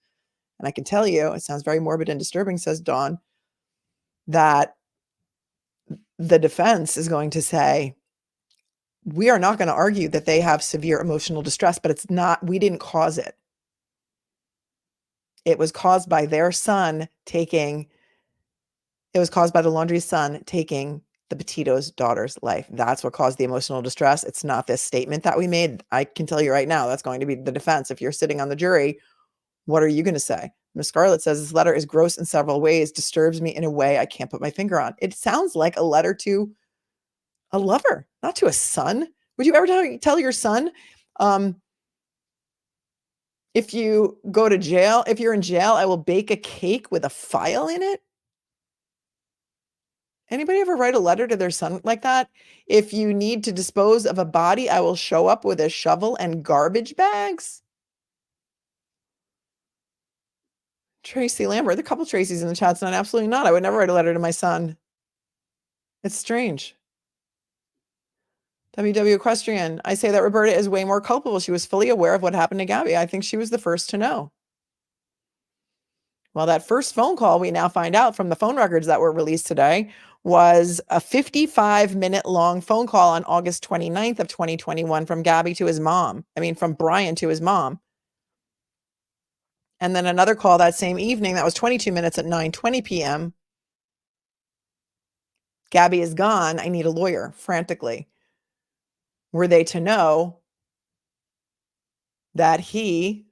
And I can tell you, it sounds very morbid and disturbing, says Dawn, that the defense is going to say, we are not going to argue that they have severe emotional distress, but it's not, we didn't cause it. It was caused by their son taking It was caused by the Laundrie's son taking the Petito's daughter's life. That's what caused the emotional distress. It's not this statement that we made. I can tell you right now, that's going to be the defense. If you're sitting on the jury, what are you going to say? Miss Scarlett says this letter is gross in several ways, disturbs me in a way I can't put my finger on. It sounds like a letter to a lover, not to a son. Would you ever tell your son, if you go to jail, if you're in jail, I will bake a cake with a file in it? Anybody ever write a letter to their son like that? If you need to dispose of a body, I will show up with a shovel and garbage bags. Tracy Lambert, the couple Tracys in the chat tonight, absolutely not. I would never write a letter to my son. It's strange. WW Equestrian, I say that Roberta is way more culpable. She was fully aware of what happened to Gabby. I think she was the first to know. Well, that first phone call, we now find out from the phone records that were released today, was a 55-minute long phone call on August 29th of 2021 from Gabby to his mom. From Brian to his mom. And then another call that same evening that was 22 minutes at 9:20 p.m. Gabby is gone. I need a lawyer, frantically. Were they to know that he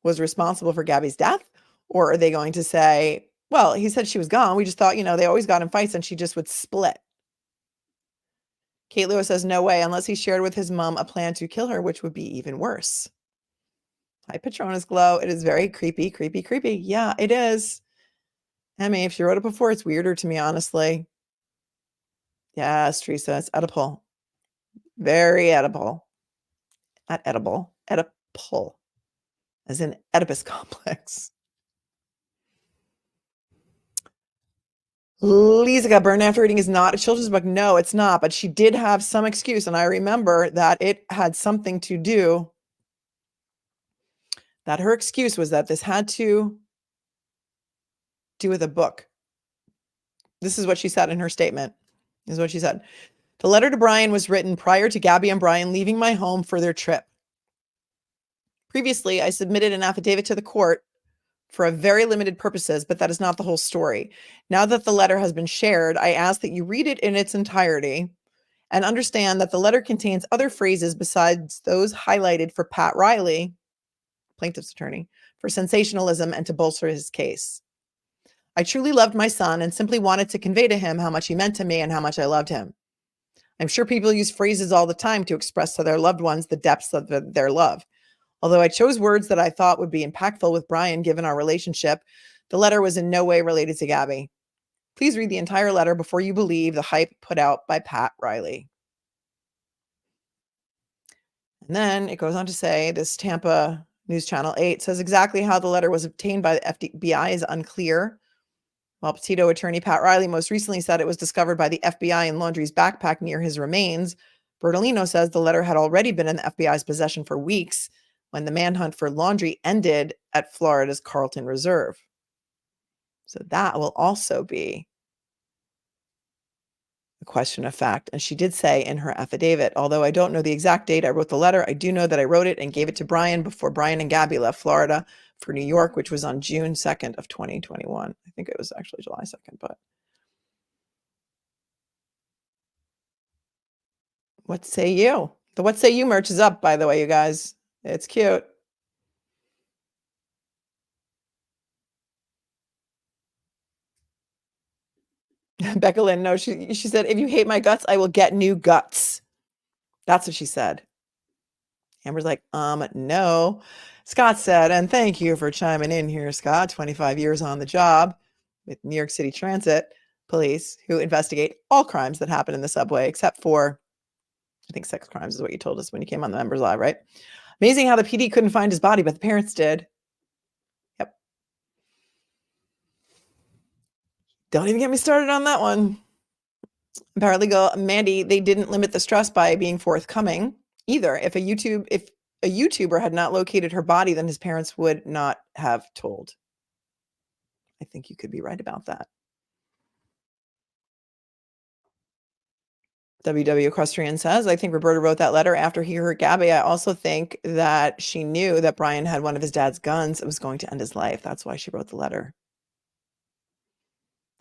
was responsible for Gabby's death? Or are they going to say, well, he said she was gone. We just thought, they always got in fights and she just would split. Kate Lewis says, no way, unless he shared with his mom a plan to kill her, which would be even worse. Hi, Patronus Glow. It is very creepy, creepy, creepy. Yeah, it is. Emmy, if she wrote it before, it's weirder to me, honestly. Yes, Teresa, it's edible. Very edible. Not edible, Oedipal, as in Oedipus complex. Lisa got burned after reading is not a children's book. No, it's not. But she did have some excuse. And I remember that it had something to do, that her excuse was that this had to do with a book. This is what she said in her statement. This is what she said. The letter to Brian was written prior to Gabby and Brian leaving my home for their trip. Previously, I submitted an affidavit to the court for a very limited purposes, but that is not the whole story. Now that the letter has been shared, I ask that you read it in its entirety and understand that the letter contains other phrases besides those highlighted for Pat Riley, plaintiff's attorney, for sensationalism and to bolster his case. I truly loved my son and simply wanted to convey to him how much he meant to me and how much I loved him. I'm sure people use phrases all the time to express to their loved ones the depths of their love. Although I chose words that I thought would be impactful with Brian given our relationship, the letter was in no way related to Gabby. Please read the entire letter before you believe the hype put out by Pat Riley. And then it goes on to say, this Tampa News Channel 8 says exactly how the letter was obtained by the FBI is unclear. While Petito attorney Pat Riley most recently said it was discovered by the FBI in Laundrie's backpack near his remains, Bertolino says the letter had already been in the FBI's possession for weeks when the manhunt for Laundrie ended at Florida's Carlton Reserve. So that will also be a question of fact. And she did say in her affidavit, although I don't know the exact date I wrote the letter, I do know that I wrote it and gave it to Brian before Brian and Gabby left Florida for New York, which was on June 2nd of 2021. I think it was actually July 2nd, but what say you? The What Say You merch is up, by the way, you guys. It's cute. Becca Lynn, no, she said, if you hate my guts, I will get new guts. That's what she said. Amber's like, no. Scott said, and thank you for chiming in here, Scott. 25 years on the job with New York City Transit Police, who investigate all crimes that happen in the subway, except for, I think, sex crimes is what you told us when you came on the Members Live, right? Amazing how the PD couldn't find his body, but the parents did. Yep. Don't even get me started on that one. Paralegal Mandy, they didn't limit the stress by being forthcoming either. If a YouTuber had not located her body, then his parents would not have told. I think you could be right about that. WW Equestrian says, I think Roberta wrote that letter after he hurt Gabby. I also think that she knew that Brian had one of his dad's guns. It was going to end his life. That's why she wrote the letter.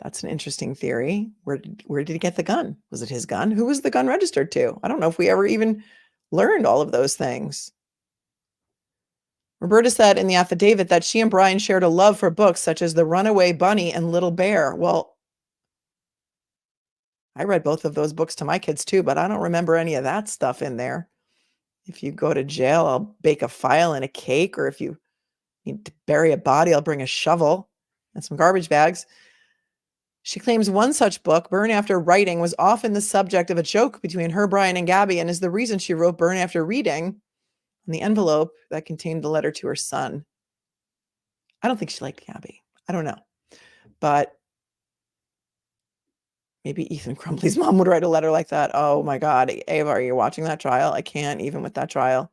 That's an interesting theory. Where did he get the gun? Was it his gun? Who was the gun registered to? I don't know if we ever even learned all of those things. Roberta said in the affidavit that she and Brian shared a love for books such as The Runaway Bunny and Little Bear. Well, I read both of those books to my kids too, but I don't remember any of that stuff in there. If you go to jail, I'll bake a file and a cake, or if you need to bury a body, I'll bring a shovel and some garbage bags. She claims one such book, Burn After Writing, was often the subject of a joke between her, Brian, and Gabby, and is the reason she wrote Burn After Reading on the envelope that contained the letter to her son. I don't think she liked Gabby. I don't know. But maybe Ethan Crumbley's mom would write a letter like that. Oh my God, Ava, are you watching that trial? I can't even with that trial.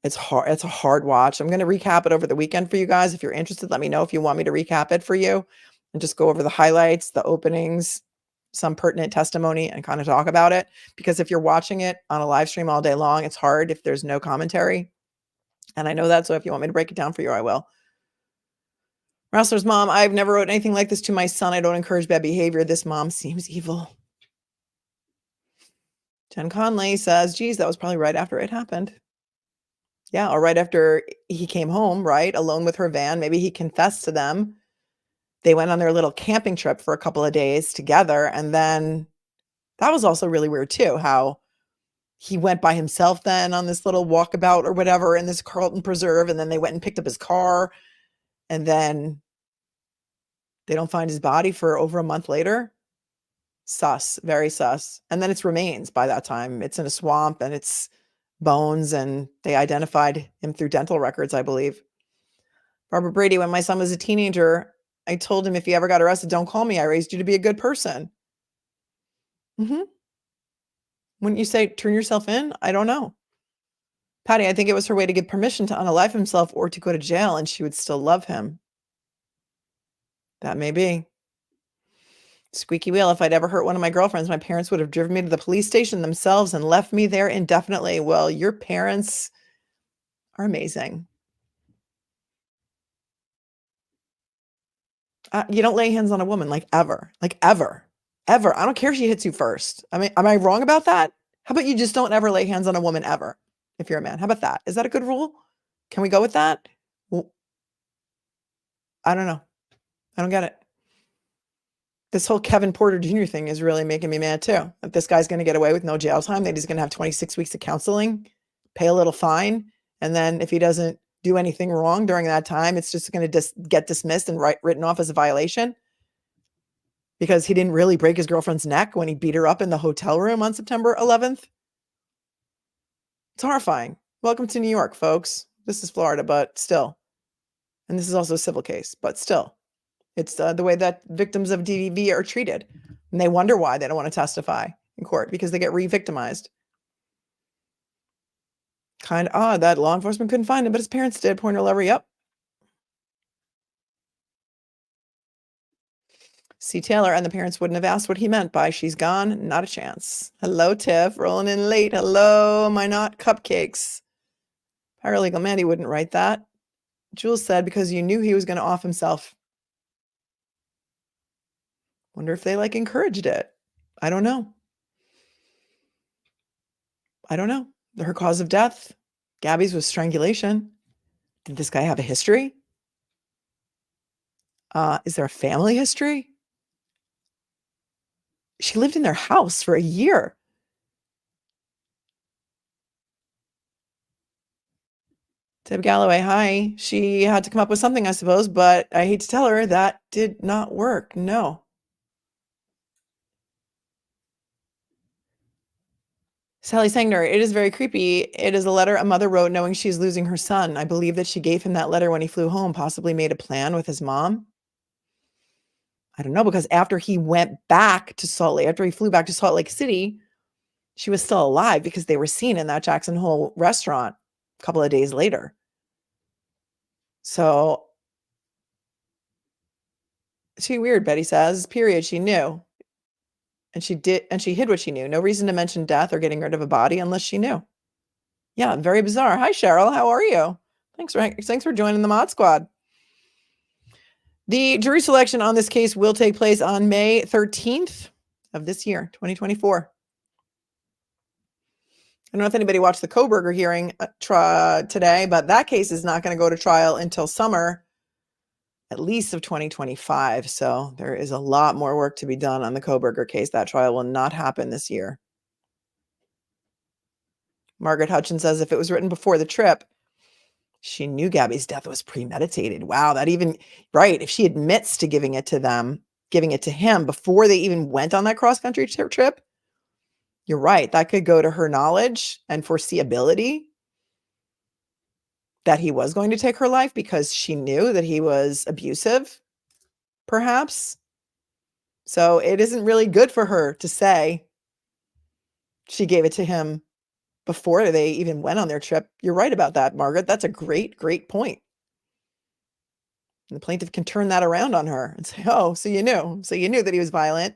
It's hard. It's a hard watch. I'm going to recap it over the weekend for you guys. If you're interested, let me know if you want me to recap it for you and just go over the highlights, the openings, some pertinent testimony, and kind of talk about it. Because if you're watching it on a live stream all day long, it's hard if there's no commentary. And I know that. So if you want me to break it down for you, I will. Wrestler's mom, I've never wrote anything like this to my son. I don't encourage bad behavior. This mom seems evil. Jen Conley says, geez, that was probably right after it happened. Yeah, or right after he came home, right? Alone with her van. Maybe he confessed to them. They went on their little camping trip for a couple of days together. And then that was also really weird too, how he went by himself then on this little walkabout or whatever in this Carlton Preserve. And then they went and picked up his car. And then they don't find his body for over a month later. Sus, very sus. And then it's remains by that time. It's in a swamp and it's bones, and they identified him through dental records, I believe. Barbara Brady, when my son was a teenager, I told him, if you ever got arrested, don't call me. I raised you to be a good person. Wouldn't you say turn yourself in? I don't know. Patty, I think it was her way to give permission to unalive himself or to go to jail, and she would still love him. That may be. Squeaky wheel, if I'd ever hurt one of my girlfriends, my parents would have driven me to the police station themselves and left me there indefinitely. Well, your parents are amazing. You don't lay hands on a woman, like ever. I don't care if she hits you first. I mean, am I wrong about that? How about you just don't ever lay hands on a woman ever if you're a man? How about that? Is that a good rule? Can we go with that? Well, I don't know. I don't get it. This whole Kevin Porter Jr. thing is really making me mad too. That this guy's going to get away with no jail time, that he's going to have 26 weeks of counseling, pay a little fine, and then if he doesn't do anything wrong during that time, it's just going to get dismissed and written off as a violation because he didn't really break his girlfriend's neck when he beat her up in the hotel room on September 11th. It's horrifying. Welcome to New York, folks. This is Florida, but still. And this is also a civil case, but still. It's the way that victims of DV are treated. And they wonder why they don't want to testify in court because they get re-victimized. Kind of odd that law enforcement couldn't find him, but his parents did. Pointer lever, yep. C. Taylor, and the parents wouldn't have asked what he meant by she's gone. Not a chance. Hello, Tiff. Rolling in late. Hello, my not cupcakes. Paralegal Mandy wouldn't write that. Jules said because you knew he was going to off himself. Wonder if they encouraged it. I don't know. Her cause of death, Gabby's, was strangulation. Did this guy have a history? Is there a family history? She lived in their house for a year. Deb Galloway, hi. She had to come up with something, I suppose, but I hate to tell her that did not work. No. Sally Sangner, it is very creepy. It is a letter a mother wrote knowing she's losing her son. I believe that she gave him that letter when he flew home, possibly made a plan with his mom. I don't know, because after he went back to Salt Lake, after he flew back to Salt Lake City, she was still alive because they were seen in that Jackson Hole restaurant a couple of days later. So, she weird, Betty says, period. She knew. And she hid what she knew. No reason to mention death or getting rid of a body unless she knew. Yeah, very bizarre. Hi, Cheryl. How are you? Thanks for joining the Mod Squad. The jury selection on this case will take place on May 13th of this year, 2024. I don't know if anybody watched the Koberger hearing today, but that case is not going to go to trial until summer, at least of 2025. So there is a lot more work to be done on the Koberger case. That trial will not happen this year. Margaret Hutchins says if it was written before the trip, she knew Gabby's death was premeditated. Wow, that even, right, if she admits to giving it to him before they even went on that cross-country trip, you're right. That could go to her knowledge and foreseeability that he was going to take her life because she knew that he was abusive, perhaps. So it isn't really good for her to say she gave it to him before they even went on their trip. You're right about that, Margaret. That's a great, great point. And the plaintiff can turn that around on her and say, oh, so you knew. So you knew that he was violent.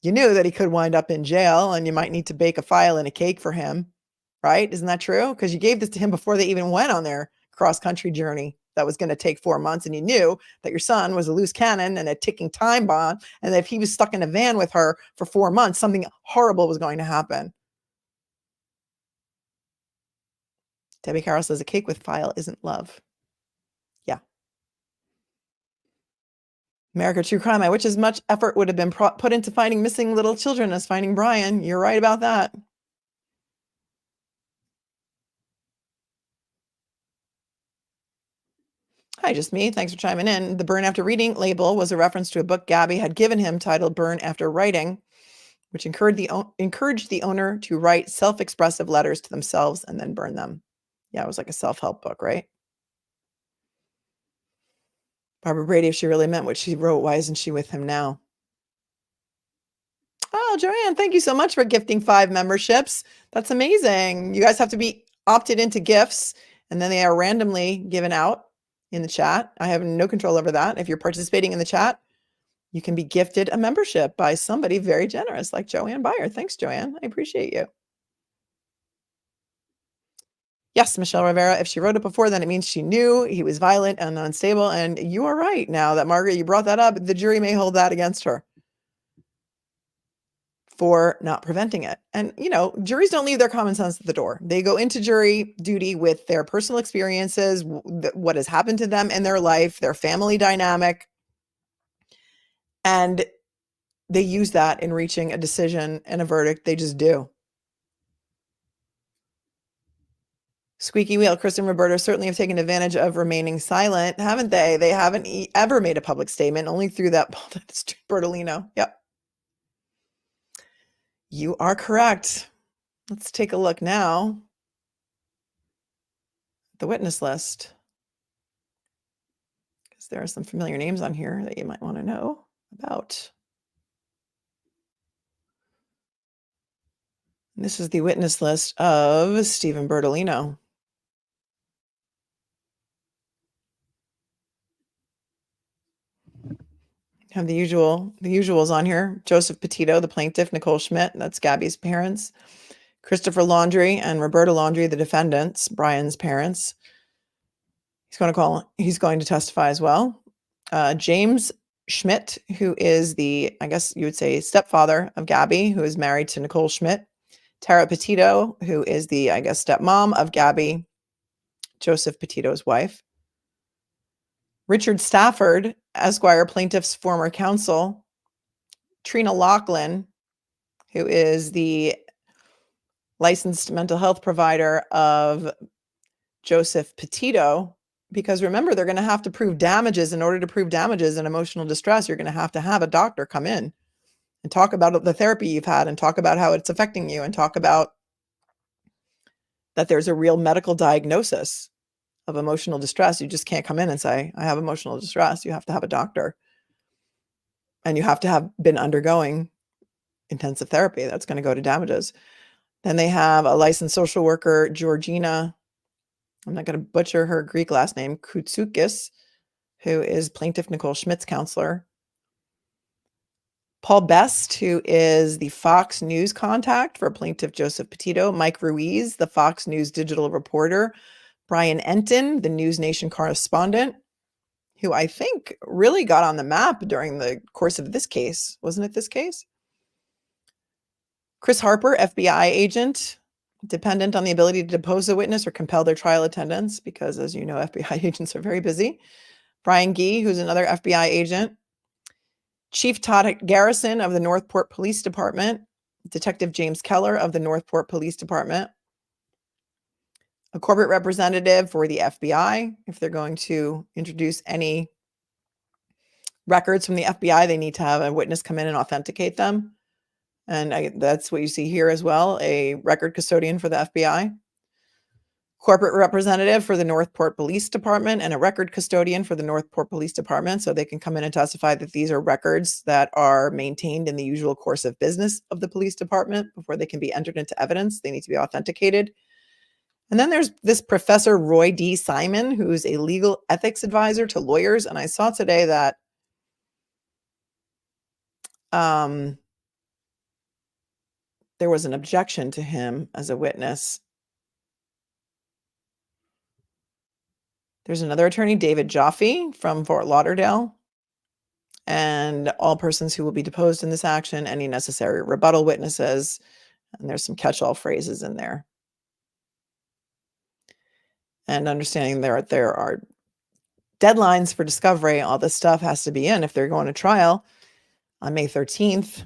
You knew that he could wind up in jail and you might need to bake a file and a cake for him, right? Isn't that true? Because you gave this to him before they even went on their cross-country journey that was going to take 4 months. And you knew that your son was a loose cannon and a ticking time bomb. And that if he was stuck in a van with her for 4 months, something horrible was going to happen. Debbie Carroll says a cake with file isn't love. Yeah. America True Crime. I wish as much effort would have been put into finding missing little children as finding Brian. You're right about that. Hi, just me. Thanks for chiming in. The Burn After Reading label was a reference to a book Gabby had given him titled Burn After Writing, which encouraged the owner to write self-expressive letters to themselves and then burn them. Yeah, it was like a self-help book, right? Barbara Brady, if she really meant what she wrote, why isn't she with him now? Oh, Joanne, thank you so much for gifting 5 memberships. That's amazing. You guys have to be opted into gifts, and then they are randomly given out in the chat. I have no control over that. If you're participating in the chat, you can be gifted a membership by somebody very generous like Joanne Byer. Thanks, Joanne. I appreciate you. Yes, Michelle Rivera, if she wrote it before, then it means she knew he was violent and unstable. And you are right. Now that Margaret, you brought that up, the jury may hold that against her for not preventing it. And, you know, juries don't leave their common sense at the door. They go into jury duty with their personal experiences, what has happened to them in their life, their family dynamic. And they use that in reaching a decision and a verdict. They just do. Squeaky wheel. Chris and Roberta certainly have taken advantage of remaining silent, haven't they? They haven't ever made a public statement, only through that Bertolino. Yep. You are correct. Let's take a look now. The witness list. Because there are some familiar names on here that you might want to know about. And this is the witness list of Stephen Bertolino. Have the usuals on here. Joseph Petito, the plaintiff, Nicole Schmidt, that's Gabby's parents, Christopher Laundrie and Roberta Laundrie, the defendants, Brian's parents. He's going to testify as well. James Schmidt, who is the, I guess you would say, stepfather of Gabby, who is married to Nicole Schmidt. Tara Petito, who is the, I guess, stepmom of Gabby, Joseph Petito's wife. Richard Stafford, Esquire, plaintiff's former counsel. Trina Laughlin, who is the licensed mental health provider of Joseph Petito, because remember, they're going to have to prove damages. In order to prove damages and emotional distress, you're going to have a doctor come in and talk about the therapy you've had and talk about how it's affecting you and talk about that there's a real medical diagnosis of emotional distress. You just can't come in and say, I have emotional distress. You have to have a doctor. And you have to have been undergoing intensive therapy. That's going to go to damages. Then they have a licensed social worker, Georgina, I'm not going to butcher her Greek last name, Koutsoukis, who is plaintiff Nicole Schmidt's counselor. Paul Best, who is the Fox News contact for plaintiff Joseph Petito. Mike Ruiz, the Fox News digital reporter. Brian Enton, the News Nation correspondent, who I think really got on the map during the course of this case. Wasn't it this case? Chris Harper, FBI agent, dependent on the ability to depose a witness or compel their trial attendance, because as you know, FBI agents are very busy. Brian Gee, who's another FBI agent. Chief Todd Garrison of the Northport Police Department. Detective James Keller of the Northport Police Department. A corporate representative for the FBI. If they're going to introduce any records from the FBI, they need to have a witness come in and authenticate them. And that's what you see here as well, a record custodian for the FBI. Corporate representative for the Northport Police Department and a record custodian for the Northport Police Department, so they can come in and testify that these are records that are maintained in the usual course of business of the police department before they can be entered into evidence. They need to be authenticated. And then there's this Professor Roy D. Simon, who's a legal ethics advisor to lawyers. And I saw today that there was an objection to him as a witness. There's another attorney, David Jaffe from Fort Lauderdale, and all persons who will be deposed in this action, any necessary rebuttal witnesses, and there's some catch-all phrases in there. And understanding there are deadlines for discovery, all this stuff has to be in if they're going to trial on May 13th.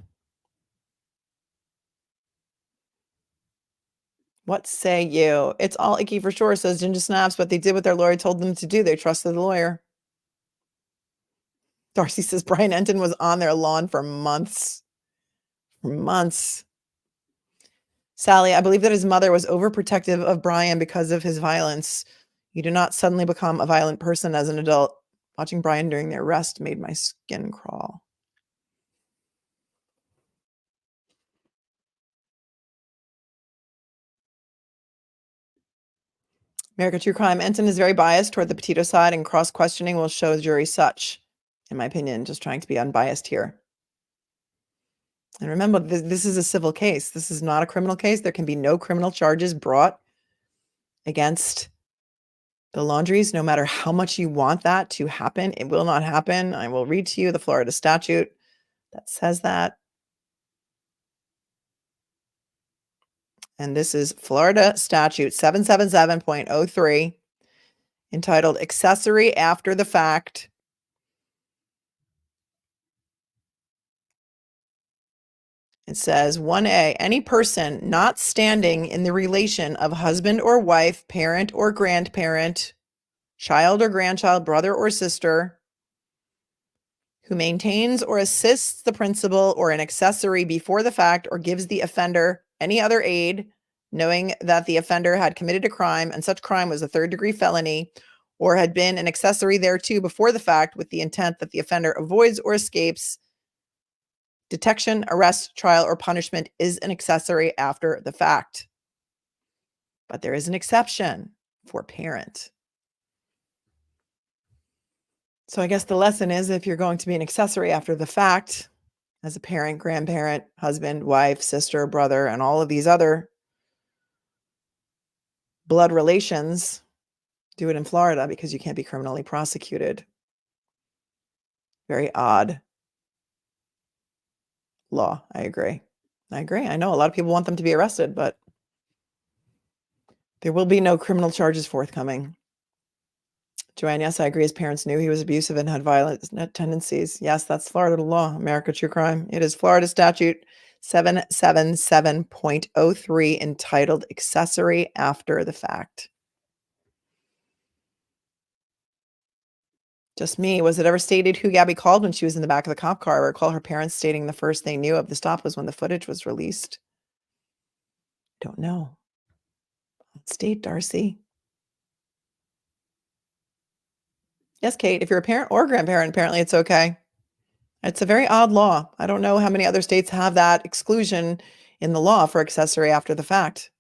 What say you? It's all icky for sure, says Ginger Snaps, but they did what their lawyer told them to do. They trusted the lawyer. Darcy says Brian Enton was on their lawn for months. For months. Sally, I believe that his mother was overprotective of Brian because of his violence. You do not suddenly become a violent person as an adult. Watching Brian during the arrest made my skin crawl. America True Crime. Enton is very biased toward the Petito side, and cross-questioning will show the jury such, in my opinion, just trying to be unbiased here. And remember, this is a civil case. This is not a criminal case. There can be no criminal charges brought against the Laundries, no matter how much you want that to happen. It will not happen. I will read to you the Florida statute that says that. And this is Florida statute 777.03, entitled Accessory After the Fact. It says 1A, any person not standing in the relation of husband or wife, parent or grandparent, child or grandchild, brother or sister, who maintains or assists the principal or an accessory before the fact or gives the offender any other aid, knowing that the offender had committed a crime and such crime was a third-degree felony, or had been an accessory thereto before the fact with the intent that the offender avoids or escapes detection, arrest, trial, or punishment, is an accessory after the fact. But there is an exception for parent. So I guess the lesson is, if you're going to be an accessory after the fact, as a parent, grandparent, husband, wife, sister, brother, and all of these other blood relations, do it in Florida because you can't be criminally prosecuted. Very odd law. I agree. I know a lot of people want them to be arrested, but there will be no criminal charges forthcoming. Joanne, yes, I agree. His parents knew he was abusive and had violent tendencies. Yes, that's Florida law. America True Crime. It is Florida statute 777.03, entitled Accessory After the Fact. Just me. Was it ever stated who Gabby called when she was in the back of the cop car? I recall her parents stating the first they knew of the stop was when the footage was released. Don't know. State, Darcy. Yes, Kate, if you're a parent or grandparent, apparently it's okay. It's a very odd law. I don't know how many other states have that exclusion in the law for accessory after the fact.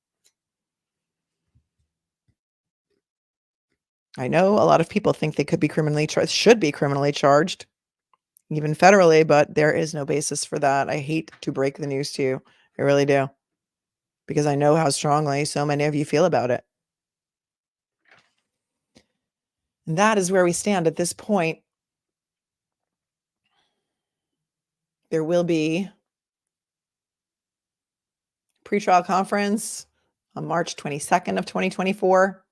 I know a lot of people think they could be criminally charged, should be criminally charged, even federally, but there is no basis for that. I hate to break the news to you. I really do. Because I know how strongly so many of you feel about it. And that is where we stand at this point there will be a pretrial conference on March 22nd of 2024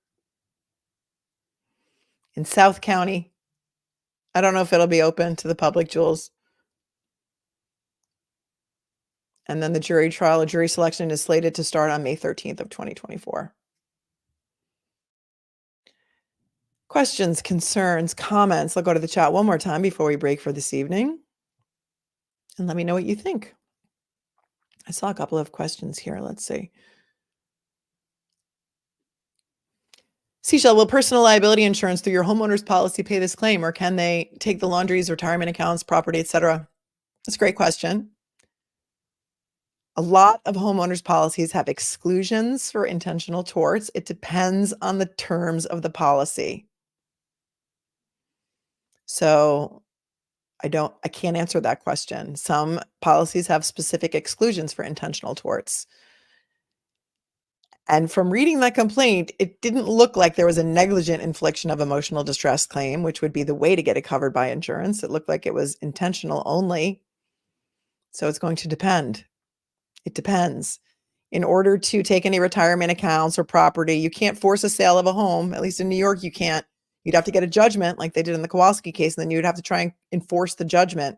in South County. I don't know if it'll be open to the public, Jules. And then the jury trial or jury selection is slated to start on May 13th of 2024. Questions, concerns, comments? I'll go to the chat one more time before we break for this evening. And let me know what you think. I saw a couple of questions here. Let's see. Seashell, will personal liability insurance through your homeowner's policy pay this claim, or can they take the laundry's retirement accounts, property, etc.? That's a great question. A lot of homeowners' policies have exclusions for intentional torts. It depends on the terms of the policy. So I can't answer that question. Some policies have specific exclusions for intentional torts. And from reading that complaint, it didn't look like there was a negligent infliction of emotional distress claim, which would be the way to get it covered by insurance. It looked like it was intentional only. So it's going to depend. It depends. In order to take any retirement accounts or property, you can't force a sale of a home. At least in New York, you can't. You'd have to get a judgment like they did in the Kowalski case, and then you'd have to try and enforce the judgment.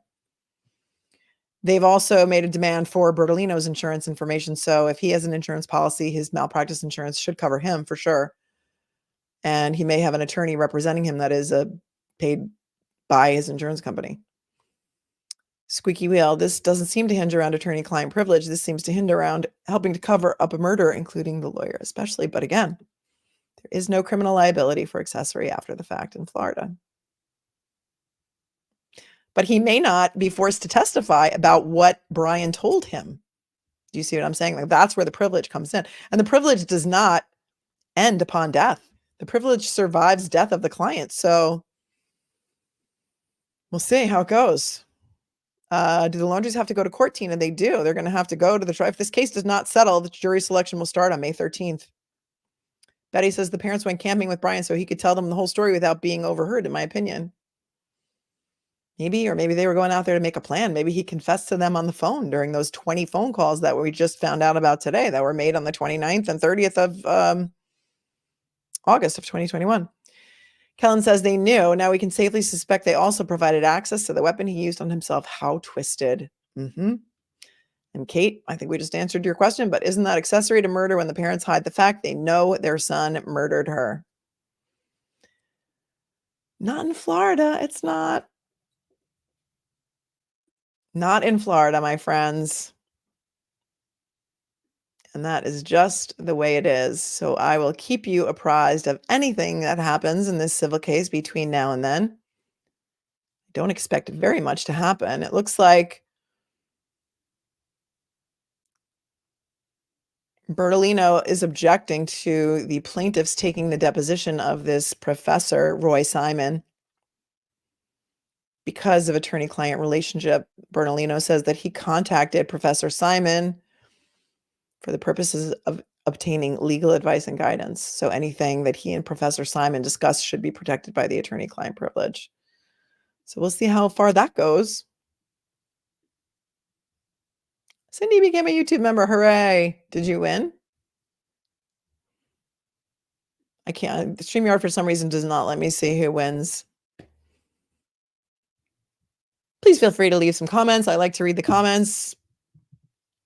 They've also made a demand for Bertolino's insurance information. So if he has an insurance policy, his malpractice insurance should cover him for sure. And he may have an attorney representing him that is paid by his insurance company. Squeaky wheel. This doesn't seem to hinge around attorney-client privilege. This seems to hinge around helping to cover up a murder, including the lawyer especially. But again, there is no criminal liability for accessory after the fact in Florida. But he may not be forced to testify about what Brian told him. Do you see what I'm saying? Like, that's where the privilege comes in. And the privilege does not end upon death. The privilege survives death of the client. So we'll see how it goes. Do the laundries have to go to court, Tina? They do. They're going to have to go to the trial. If this case does not settle, the jury selection will start on May 13th. Betty says the parents went camping with Brian so he could tell them the whole story without being overheard, in my opinion. Maybe, or maybe they were going out there to make a plan. Maybe he confessed to them on the phone during those 20 phone calls that we just found out about today that were made on the 29th and 30th of August of 2021. Kellen says they knew. Now we can safely suspect they also provided access to the weapon he used on himself. How twisted. And Kate, I think we just answered your question, but isn't that accessory to murder when the parents hide the fact they know their son murdered her? Not in Florida. It's not. Not in Florida, my friends. And that is just the way it is. So I will keep you apprised of anything that happens in this civil case between now and then. Don't expect very much to happen. It looks like Bertolino is objecting to the plaintiffs taking the deposition of this professor, Roy Simon, because of attorney-client relationship. Bertolino says that he contacted Professor Simon for the purposes of obtaining legal advice and guidance. So anything that he and Professor Simon discussed should be protected by the attorney-client privilege. So we'll see how far that goes. Cindy became a YouTube member. Hooray. Did you win? I can't. StreamYard for some reason does not let me see who wins. Please feel free to leave some comments. I like to read the comments.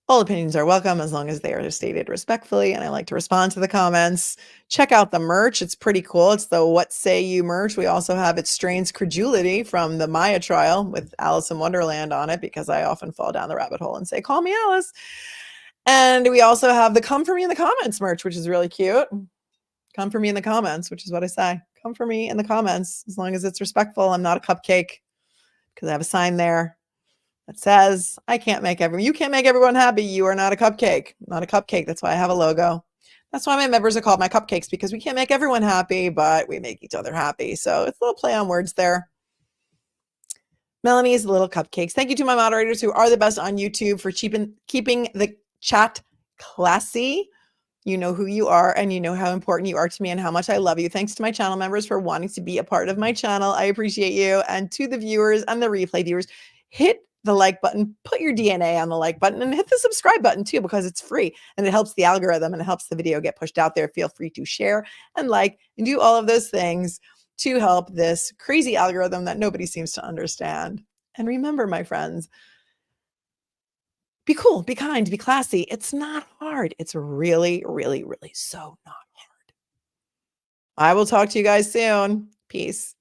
All opinions are welcome as long as they are stated respectfully, and I like to respond to the comments. Check out the merch. It's pretty cool. It's the What Say You merch. We also have It Strains Credulity from the Maya trial with Alice in Wonderland on it, because I often fall down the rabbit hole and say, call me Alice. And we also have the Come For Me in the Comments merch, which is really cute. Come for me in the comments, which is what I say. Come for me in the comments, as long as it's respectful. I'm not a cupcake, because I have a sign there that says, you can't make everyone happy. You are not a cupcake. Not a cupcake. That's why I have a logo. That's why my members are called my cupcakes, because we can't make everyone happy, but we make each other happy. So it's a little play on words there. Melanie's Little Cupcakes. Thank you to my moderators who are the best on YouTube for keeping the chat classy. You know who you are, and you know how important you are to me and how much I love you. Thanks to my channel members for wanting to be a part of my channel. I appreciate you. And to the viewers and the replay viewers, hit the like button, put your DNA on the like button, and hit the subscribe button too, because it's free and it helps the algorithm and it helps the video get pushed out there. Feel free to share and like and do all of those things to help this crazy algorithm that nobody seems to understand. And remember, my friends, be cool, be kind, be classy. It's not hard. It's really, really, really so not hard. I will talk to you guys soon. Peace.